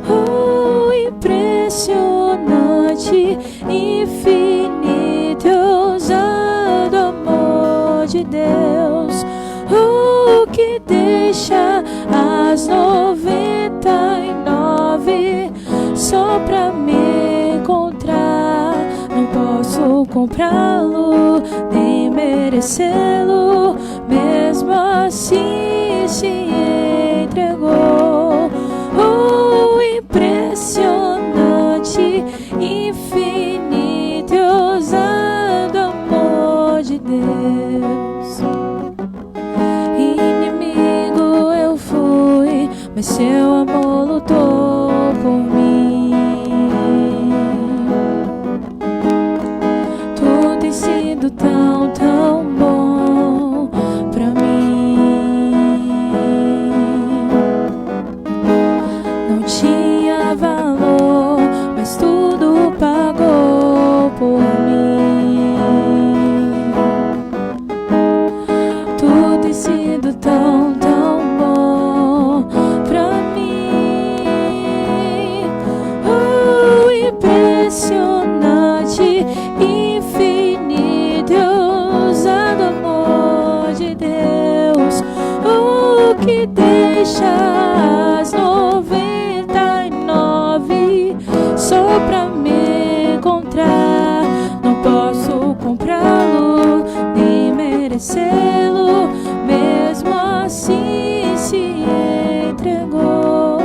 Oh, impressionante, infinito, ousado amor de Deus. Oh, que deixa as 99 só pra me encontrar. Não posso comprá-lo, nem merecê-lo, mesmo assim se entregou. Oh, impressionante, infinito, ousado amor de Deus. Inimigo eu fui, mas seu amor lutou por mim. Tu tem sido tão, tão bom pra mim. Não tinha valor, mas tudo pagou por mim. Tu tem sido tão, tão bom pra mim. Oh, impressionante, infinito, ousado amor de Deus. Oh, que deixa as 99 só pra me encontrar. Não posso comprá-lo, nem merecê-lo, mesmo assim se entregou.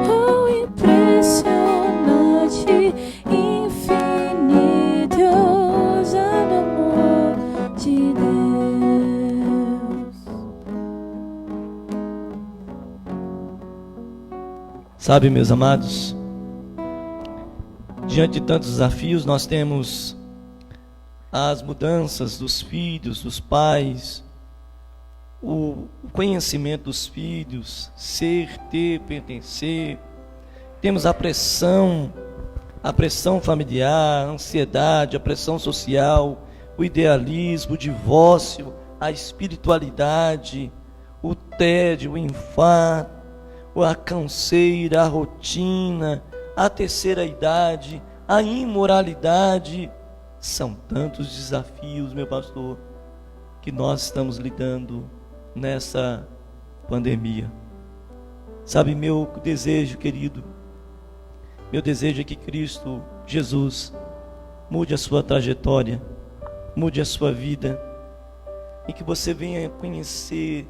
Oh, impressionante, infinito, ousado amor de Deus. Sabe, meus amados, diante de tantos desafios, nós temos as mudanças dos filhos, dos pais, o conhecimento dos filhos, ser, ter, pertencer. Temos a pressão familiar, a ansiedade, a pressão social, o idealismo, o divórcio, a espiritualidade, o tédio, o infarto, a canseira, a rotina, a terceira idade, a imoralidade. São tantos desafios, meu pastor, que nós estamos lidando nessa pandemia. Sabe, meu desejo, querido, meu desejo é que Cristo Jesus mude a sua trajetória, mude a sua vida, e que você venha conhecer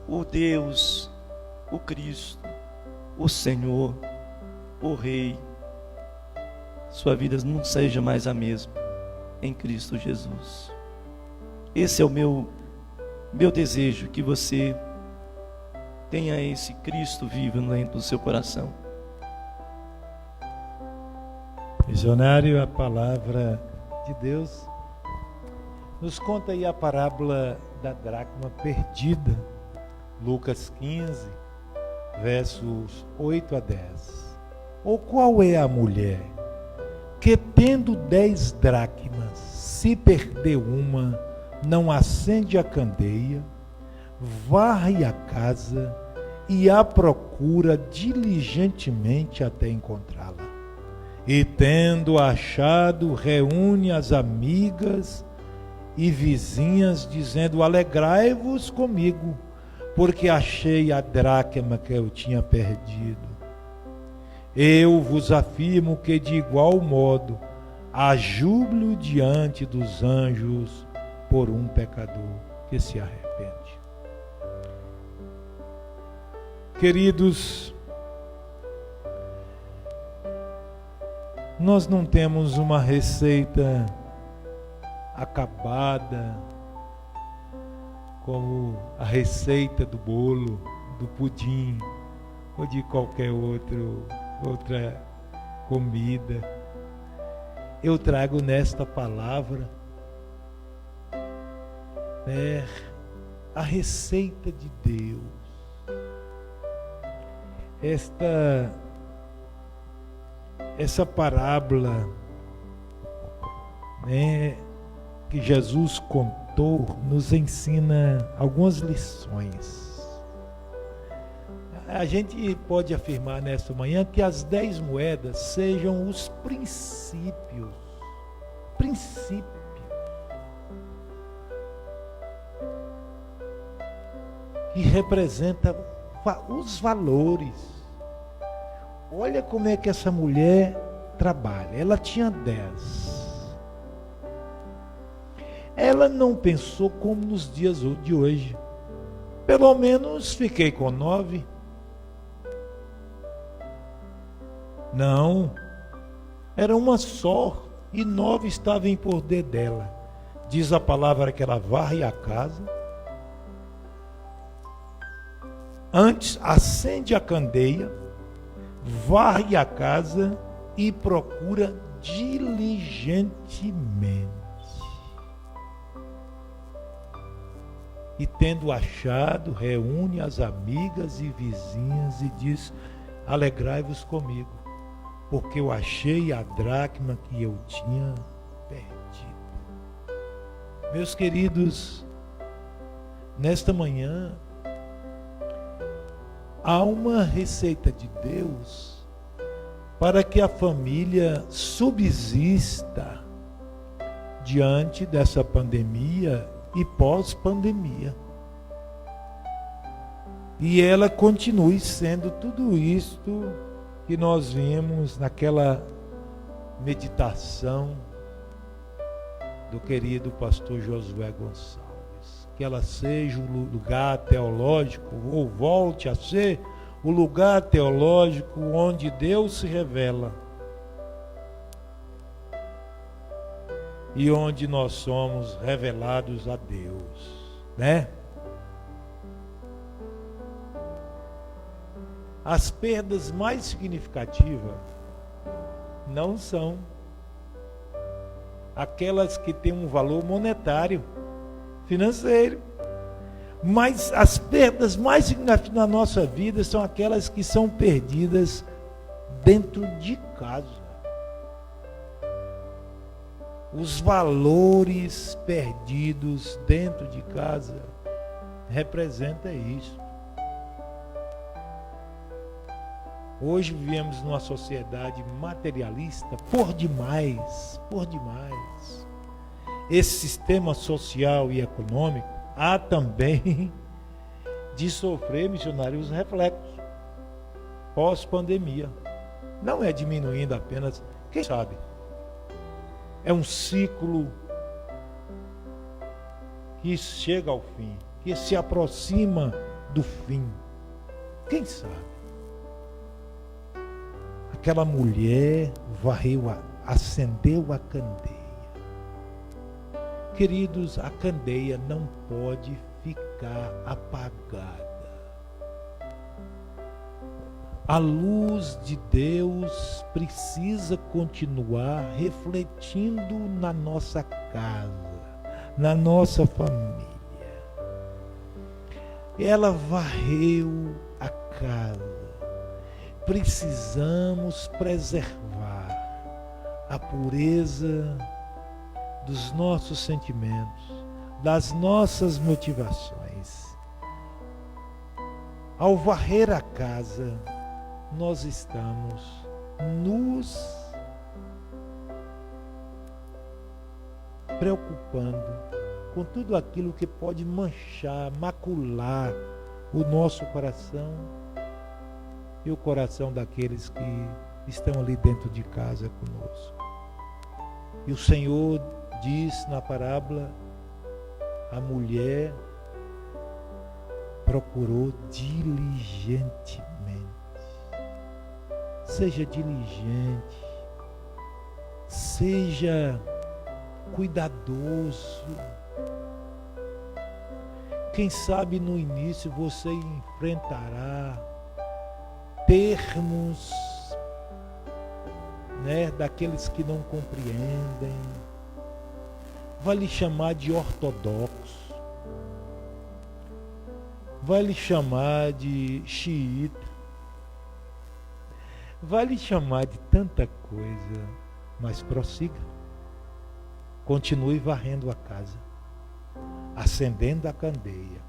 o Deus, o Cristo, o Senhor, o Rei. Sua vida não seja mais a mesma em Cristo Jesus. Esse é o meu desejo, que você tenha esse Cristo vivo dentro do seu coração. Missionário, a palavra de Deus nos conta aí a parábola da dracma perdida, Lucas 15, versos 8 a 10. Ou qual é a mulher que, tendo 10 dracmas, se perder uma, não acende a candeia, varre a casa e a procura diligentemente até encontrá-la? E, tendo achado, reúne as amigas e vizinhas, dizendo: alegrai-vos comigo, porque achei a dracma que eu tinha perdido. Eu vos afirmo que, de igual modo, há júbilo diante dos anjos por um pecador que se arrepende. Queridos, nós não temos uma receita acabada, como a receita do bolo, do pudim ou de qualquer outra comida. Eu trago nesta palavra a receita de Deus. Essa parábola, que Jesus contou, nos ensina algumas lições. A gente pode afirmar nesta manhã que as 10 moedas sejam os princípios que representam os valores. Olha como é que essa mulher trabalha. Ela tinha 10. Ela não pensou como nos dias de hoje. Pelo menos fiquei com 9. Não. Era uma só e 9 estavam em poder dela. Diz a palavra que ela varre a casa. Antes acende a candeia, varre a casa e procura diligentemente. E, tendo achado, reúne as amigas e vizinhas e diz: alegrai-vos comigo, porque eu achei a dracma que eu tinha perdido. Meus queridos, nesta manhã, há uma receita de Deus para que a família subsista diante dessa pandemia e pós-pandemia. E ela continue sendo tudo isto que nós vimos naquela meditação do querido pastor Josué Gonçalves. Que ela seja um lugar teológico, ou volte a ser o lugar teológico onde Deus se revela e onde nós somos revelados a Deus, né? As perdas mais significativas não são aquelas que têm um valor monetário, financeiro, mas as perdas mais significativas na nossa vida são aquelas que são perdidas dentro de casa. Os valores perdidos dentro de casa representa isso. Hoje vivemos numa sociedade materialista por demais. Esse sistema social e econômico há também de sofrer, missionário, os reflexos pós-pandemia. Não é diminuindo apenas, quem sabe? É um ciclo que chega ao fim, que se aproxima do fim. Quem sabe? Aquela mulher acendeu a candeia. Queridos, a candeia não pode ficar apagada. A luz de Deus precisa continuar refletindo na nossa casa, na nossa família. Ela varreu a casa. Precisamos preservar a pureza dos nossos sentimentos, das nossas motivações. Ao varrer a casa, nós estamos nos preocupando com tudo aquilo que pode manchar, macular o nosso coração e o coração daqueles que estão ali dentro de casa conosco. E o Senhor diz na parábola, a mulher procurou diligentemente. Seja diligente, seja cuidadoso. Quem sabe no início você enfrentará termos, daqueles que não compreendem. Vai lhe chamar de ortodoxo, vai lhe chamar de xiita, vai lhe chamar de tanta coisa, mas prossiga. Continue varrendo a casa, acendendo a candeia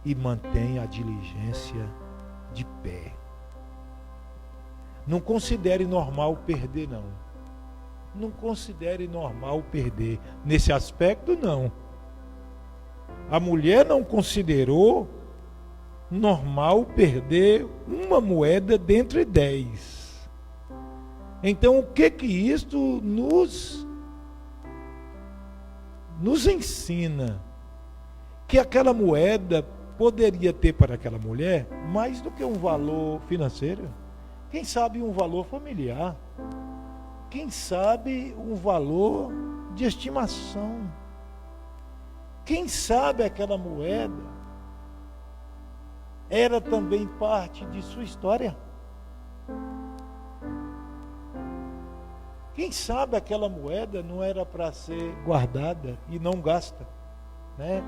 e mantenha a diligência de pé. Não considere normal perder, não. Não considere normal perder. Nesse aspecto, não. A mulher não considerou normal perder uma moeda dentre 10. Então, o que isto nos ensina? Que aquela moeda poderia ter para aquela mulher mais do que um valor financeiro. Quem sabe um valor familiar. Quem sabe um valor de estimação. Quem sabe aquela moeda era também parte de sua história. Quem sabe aquela moeda não era para ser guardada e não gasta, né?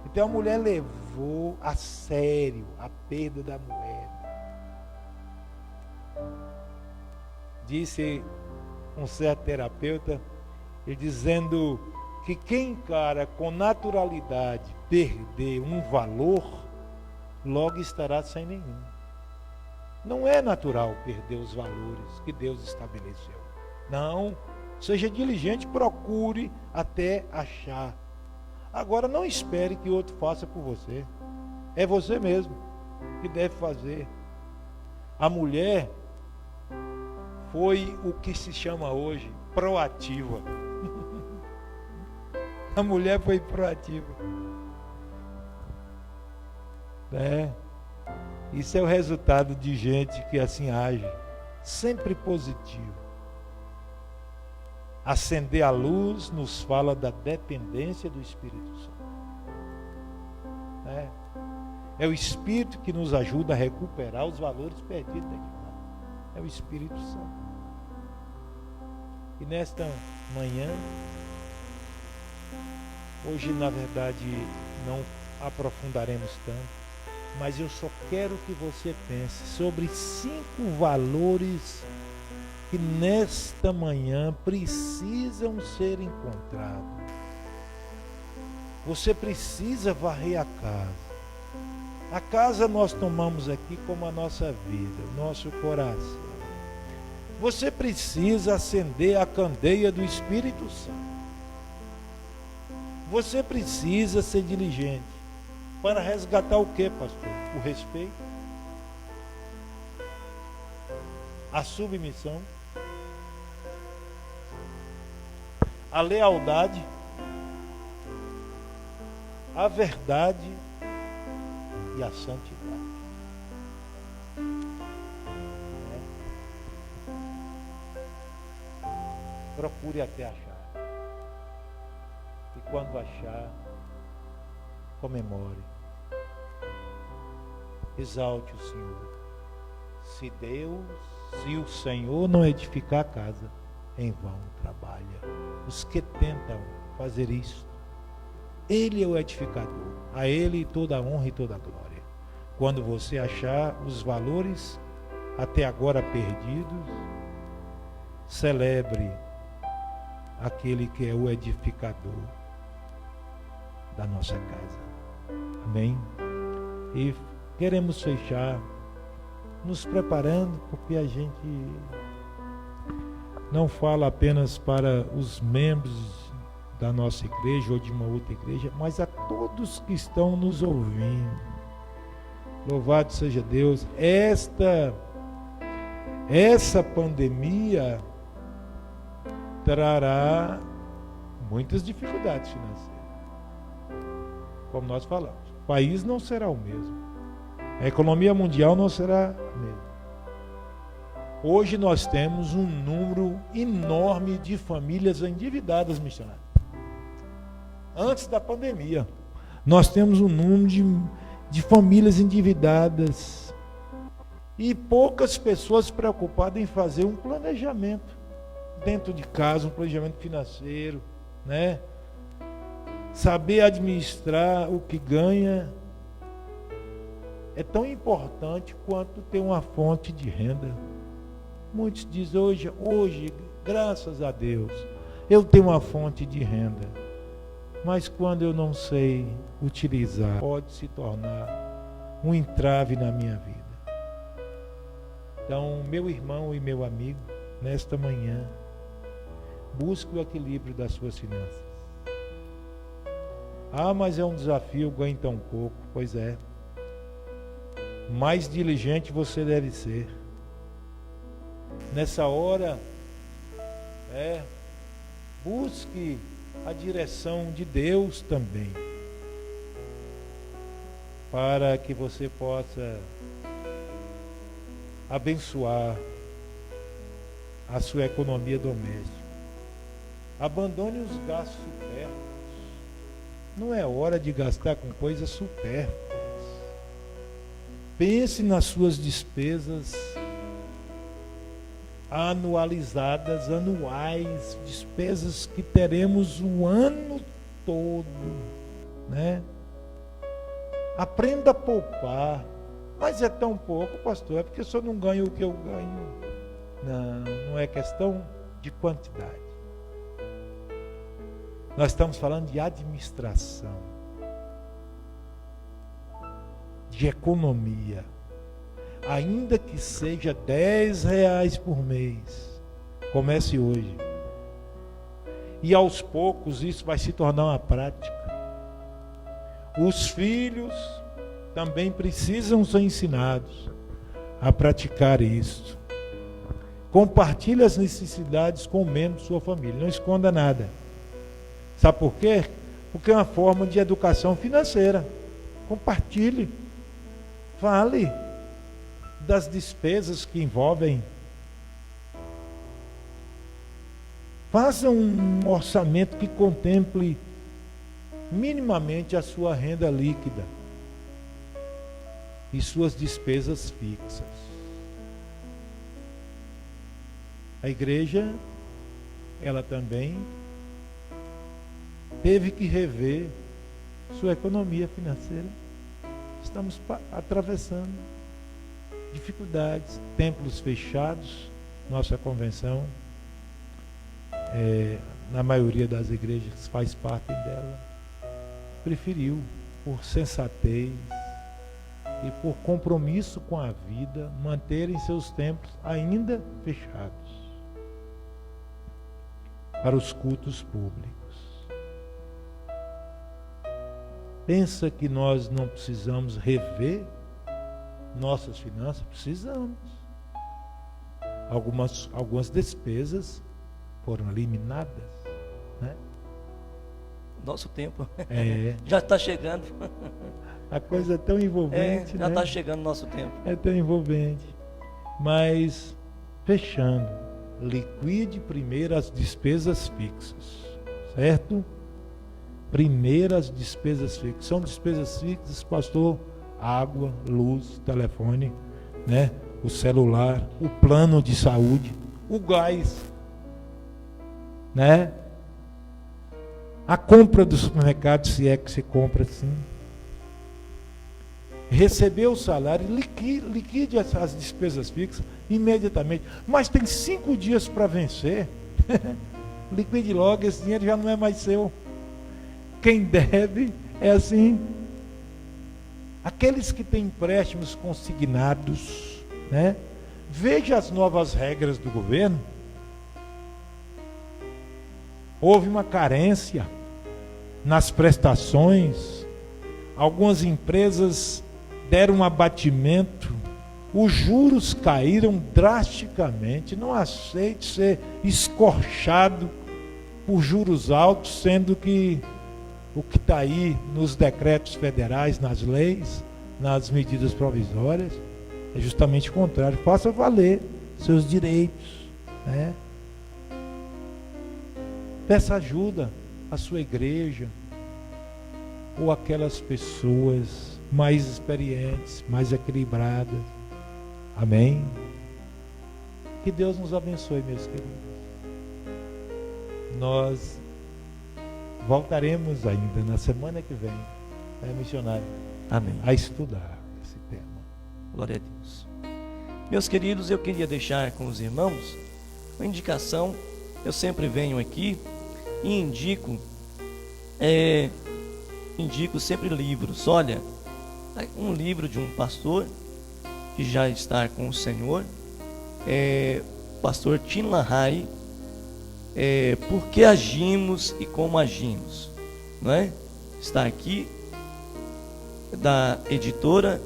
Então a mulher levou a sério a perda da moeda. Disse um certo terapeuta, ele dizendo que quem encara com naturalidade perder um valor, logo estará sem nenhum. Não é natural perder os valores que Deus estabeleceu. Não, seja diligente, procure até achar. Agora não espere que outro faça por você. É você mesmo que deve fazer. A mulher foi o que se chama hoje proativa. A mulher foi proativa. Isso é o resultado de gente que assim age, sempre positivo. Acender a luz nos fala da dependência do Espírito Santo. É o Espírito que nos ajuda a recuperar os valores perdidos da humanidade. É o Espírito Santo. E nesta manhã, hoje na verdade não aprofundaremos tanto, mas eu só quero que você pense sobre 5 valores que nesta manhã precisam ser encontrados. Você precisa varrer a casa. A casa nós tomamos aqui como a nossa vida, o nosso coração. Você precisa acender a candeia do Espírito Santo. Você precisa ser diligente para resgatar o que, pastor? O respeito, a submissão, a lealdade, a verdade e a santidade. Procure até achar. E quando achar, comemore. Exalte o Senhor. Se o Senhor não edificar a casa, em vão trabalha os que tentam fazer isso. Ele é o edificador. A Ele toda a honra e toda a glória. Quando você achar os valores até agora perdidos, celebre aquele que é o edificador da nossa casa. Amém? E queremos fechar nos preparando, porque a gente não fala apenas para os membros da nossa igreja ou de uma outra igreja, mas a todos que estão nos ouvindo. Louvado seja Deus. Essa pandemia trará muitas dificuldades financeiras. Como nós falamos, o país não será o mesmo. A economia mundial não será a mesma. Hoje nós temos um número enorme de famílias endividadas, missionário. Antes da pandemia, nós temos um número de famílias endividadas e poucas pessoas preocupadas em fazer um planejamento dentro de casa, um planejamento financeiro, né? Saber administrar o que ganha é tão importante quanto ter uma fonte de renda. Muitos dizem hoje, graças a Deus, eu tenho uma fonte de renda. Mas quando eu não sei utilizar, pode se tornar um entrave na minha vida. Então, meu irmão e meu amigo, nesta manhã, busque o equilíbrio das suas finanças. Ah, mas é um desafio, ganho tão pouco. Pois é. Mais diligente você deve ser. Nessa hora, busque a direção de Deus também, para que você possa abençoar a sua economia doméstica. Abandone os gastos supérfluos. Não é hora de gastar com coisas supérfluas. Pense nas suas despesas anualizadas, anuais, despesas que teremos o ano todo, né? Aprenda a poupar. Mas é tão pouco, pastor, é porque o senhor não ganha o que eu ganho. Não é questão de quantidade. Nós estamos falando de administração, de economia. Ainda que seja R$10 por mês, comece hoje. E aos poucos isso vai se tornar uma prática. Os filhos também precisam ser ensinados a praticar isso. Compartilhe as necessidades com o membro de sua família. Não esconda nada. Sabe por quê? Porque é uma forma de educação financeira. Compartilhe. Fale das despesas que envolvem. Faça um orçamento que contemple minimamente a sua renda líquida e suas despesas fixas. A igreja, ela também teve que rever sua economia financeira. Estamos atravessando dificuldades, templos fechados. Nossa convenção, na maioria das igrejas faz parte dela, preferiu, por sensatez e por compromisso com a vida, manterem seus templos ainda fechados para os cultos públicos. Pensa que nós não precisamos rever nossas finanças? Precisamos. Algumas despesas foram eliminadas, né? Nosso tempo É. já está chegando. A coisa é tão envolvente, já né? está chegando o nosso tempo. É tão envolvente. Mas, fechando, liquide primeiro as despesas fixas, certo? Primeiro as despesas fixas. São despesas fixas, pastor: água, luz, telefone, né? O celular, o plano de saúde, o gás, né? A compra do supermercado, se é que se compra assim. recebeu o salário, liquide as despesas fixas imediatamente. Mas tem 5 dias para vencer. Liquide logo, esse dinheiro já não é mais seu. Quem deve é assim. Aqueles que têm empréstimos consignados, né? Veja as novas regras do governo. Houve uma carência nas prestações. Algumas empresas deram um abatimento. Os juros caíram drasticamente. Não aceite ser escorchado por juros altos, sendo que o que está aí nos decretos federais, nas leis, nas medidas provisórias, é justamente o contrário. Faça valer seus direitos, né? Peça ajuda à sua igreja ou aquelas pessoas mais experientes, mais equilibradas. Amém? Que Deus nos abençoe, meus queridos. Nós voltaremos ainda na semana que vem, né, missionário? Amém. A estudar esse tema. Glória a Deus. Meus queridos, eu queria deixar com os irmãos uma indicação. Eu sempre venho aqui e indico sempre livros. Olha, um livro de um pastor que já está com o Senhor, pastor Tim LaHaye, Por que agimos e como agimos, não é? Está aqui, da editora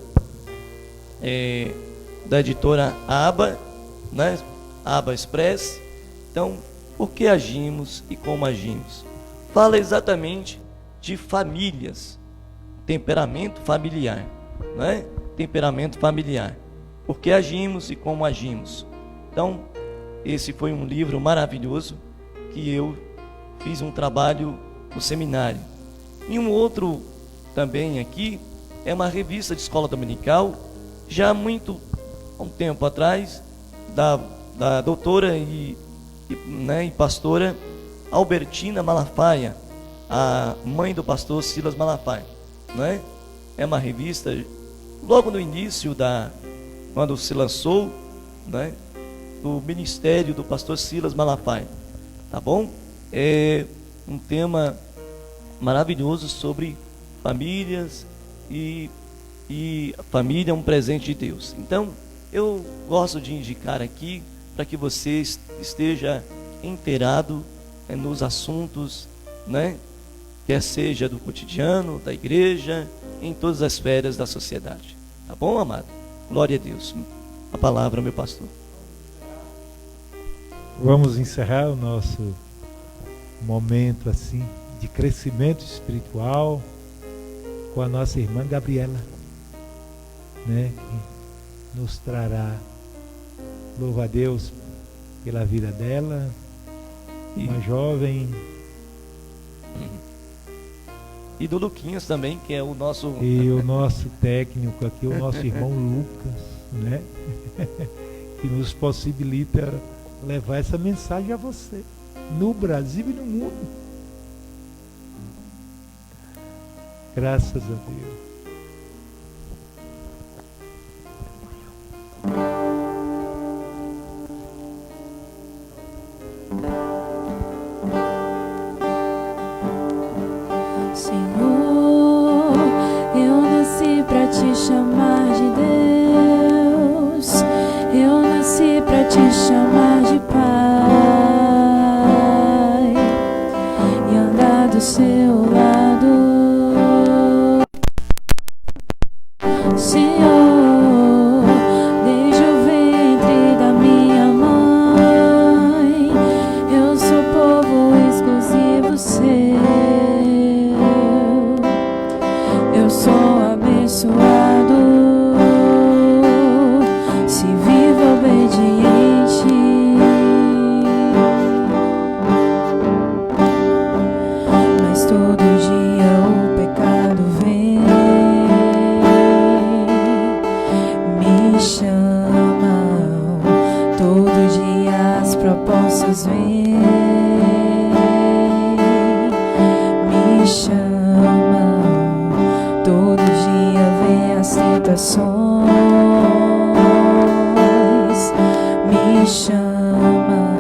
Aba, né? Aba Express. Então, por que agimos e como agimos? Fala exatamente de famílias, temperamento familiar, não é? Temperamento familiar. Por que agimos e como agimos? Então, esse foi um livro maravilhoso que eu fiz um trabalho no seminário. E um outro também aqui é uma revista de escola dominical, já há um tempo atrás, da doutora e pastora Albertina Malafaia, a mãe do pastor Silas Malafaia, não é? É uma revista, logo no início quando se lançou, né, do ministério do pastor Silas Malafaia, tá bom? É um tema maravilhoso sobre famílias e a família é um presente de Deus. Então, eu gosto de indicar aqui para que você esteja inteirado nos assuntos, né? Quer seja do cotidiano, da igreja, em todas as esferas da sociedade. Tá bom, amado? Glória a Deus. A palavra, meu pastor. Vamos encerrar o nosso momento assim de crescimento espiritual com a nossa irmã Gabriela, né? Que nos trará, louva a Deus pela vida dela, uma jovem. E do Luquinhas também, que é o nosso... E o nosso técnico aqui, o nosso irmão Lucas, né? Que nos possibilita levar essa mensagem a você, no Brasil e no mundo. Graças a Deus. Senhor, eu nasci pra te chamar de Deus, eu nasci pra te chamar de Pai e andar do seu lado. Senhor, desde o ventre da minha mãe, eu sou povo exclusivo seu. Eu sou abençoado, se vivo obediente. Mas todo dia o pecado vem, me chamam, todo dia as propostas vêm, me chamam, todo dia vem as tentações me chama.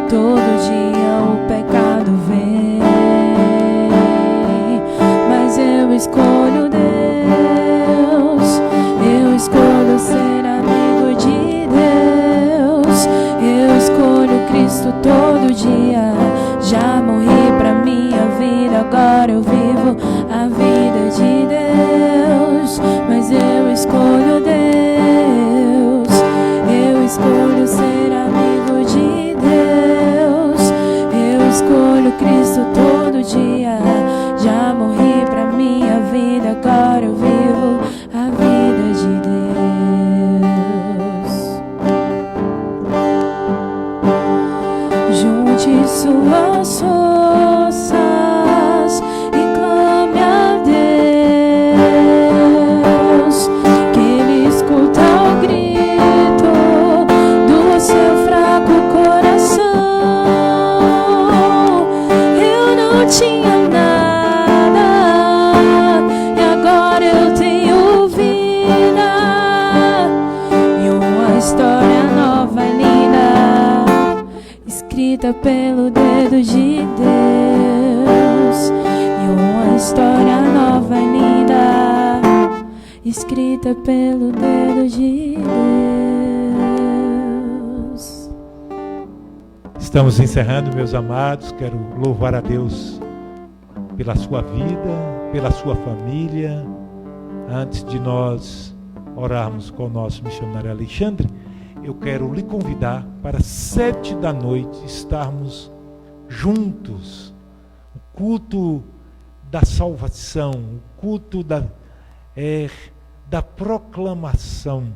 Todo dia o pecado vem, mas eu escolho Deus. Eu escolho ser amigo de Deus. Eu escolho Cristo todo dia. Já morri pra minha vida, agora eu vivo a vida de Deus. Mas eu escolho Deus. Eu escolho ser amigo de Deus. Eu escolho Cristo todo dia. Já morri pra minha vida, agora eu vivo a vida de Deus. Junte suas forças e clame a Deus, que Ele escuta o grito do seu fraco coração. Eu não tinha nada e agora eu tenho vida, e uma história nova e linda, escrita pelo dedo de Deus. E uma história nova e linda, escrita pelo dedo de Deus. Estamos encerrando, meus amados. Quero louvar a Deus pela sua vida, pela sua família. Antes de nós orarmos com o nosso missionário Alexandre, eu quero lhe convidar para 7 da noite estarmos juntos. O culto da salvação, o culto da proclamação.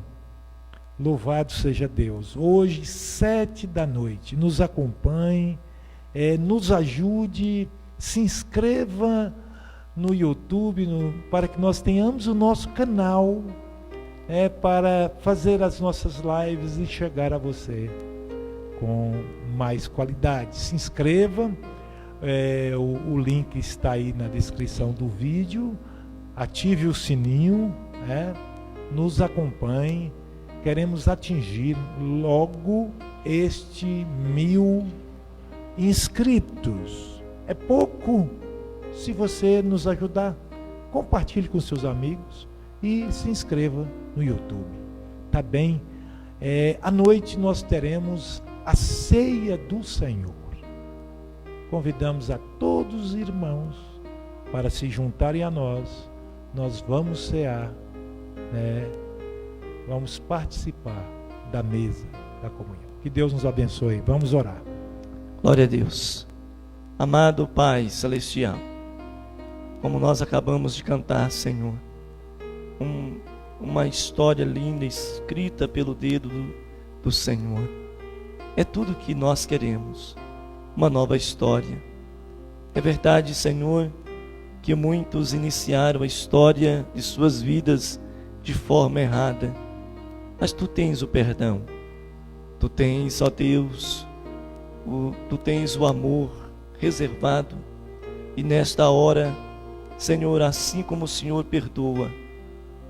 Louvado seja Deus. Hoje, 7 da noite, nos acompanhe, nos ajude, se inscreva no YouTube, para que nós tenhamos o nosso canal, para fazer as nossas lives e chegar a você com mais qualidade. Se inscreva, o link está aí na descrição do vídeo. Ative o sininho, nos acompanhe. Queremos atingir logo este 1000 inscritos. É pouco. Se você nos ajudar, compartilhe com seus amigos e se inscreva no YouTube. Tá bem? À noite nós teremos a ceia do Senhor. Convidamos a todos os irmãos para se juntarem a nós. Nós vamos cear, vamos participar da mesa da comunhão. Que Deus nos abençoe. Vamos orar. Glória a Deus. Amado Pai Celestial, como nós acabamos de cantar, Senhor, uma história linda escrita pelo dedo do Senhor. É tudo que nós queremos, uma nova história. É verdade, Senhor, que muitos iniciaram a história de suas vidas de forma errada, mas Tu tens o perdão, Tu tens, ó Deus, Tu tens o amor reservado, e nesta hora, Senhor, assim como o Senhor perdoa,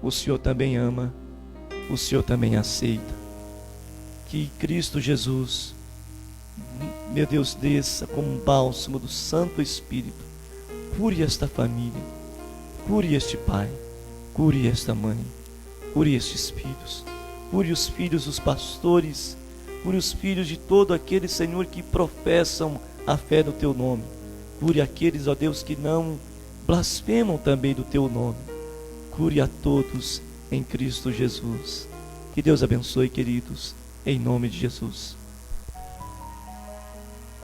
o Senhor também ama, o Senhor também aceita. Que Cristo Jesus, meu Deus, desça como um bálsamo do Santo Espírito, cure esta família, cure este pai, cure esta mãe, cure estes filhos, cure os filhos dos pastores, cure os filhos de todo aquele, Senhor, que professam a fé no Teu nome, cure aqueles, ó Deus, que não blasfemam também do Teu nome, cure a todos em Cristo Jesus. Que Deus abençoe, queridos, em nome de Jesus.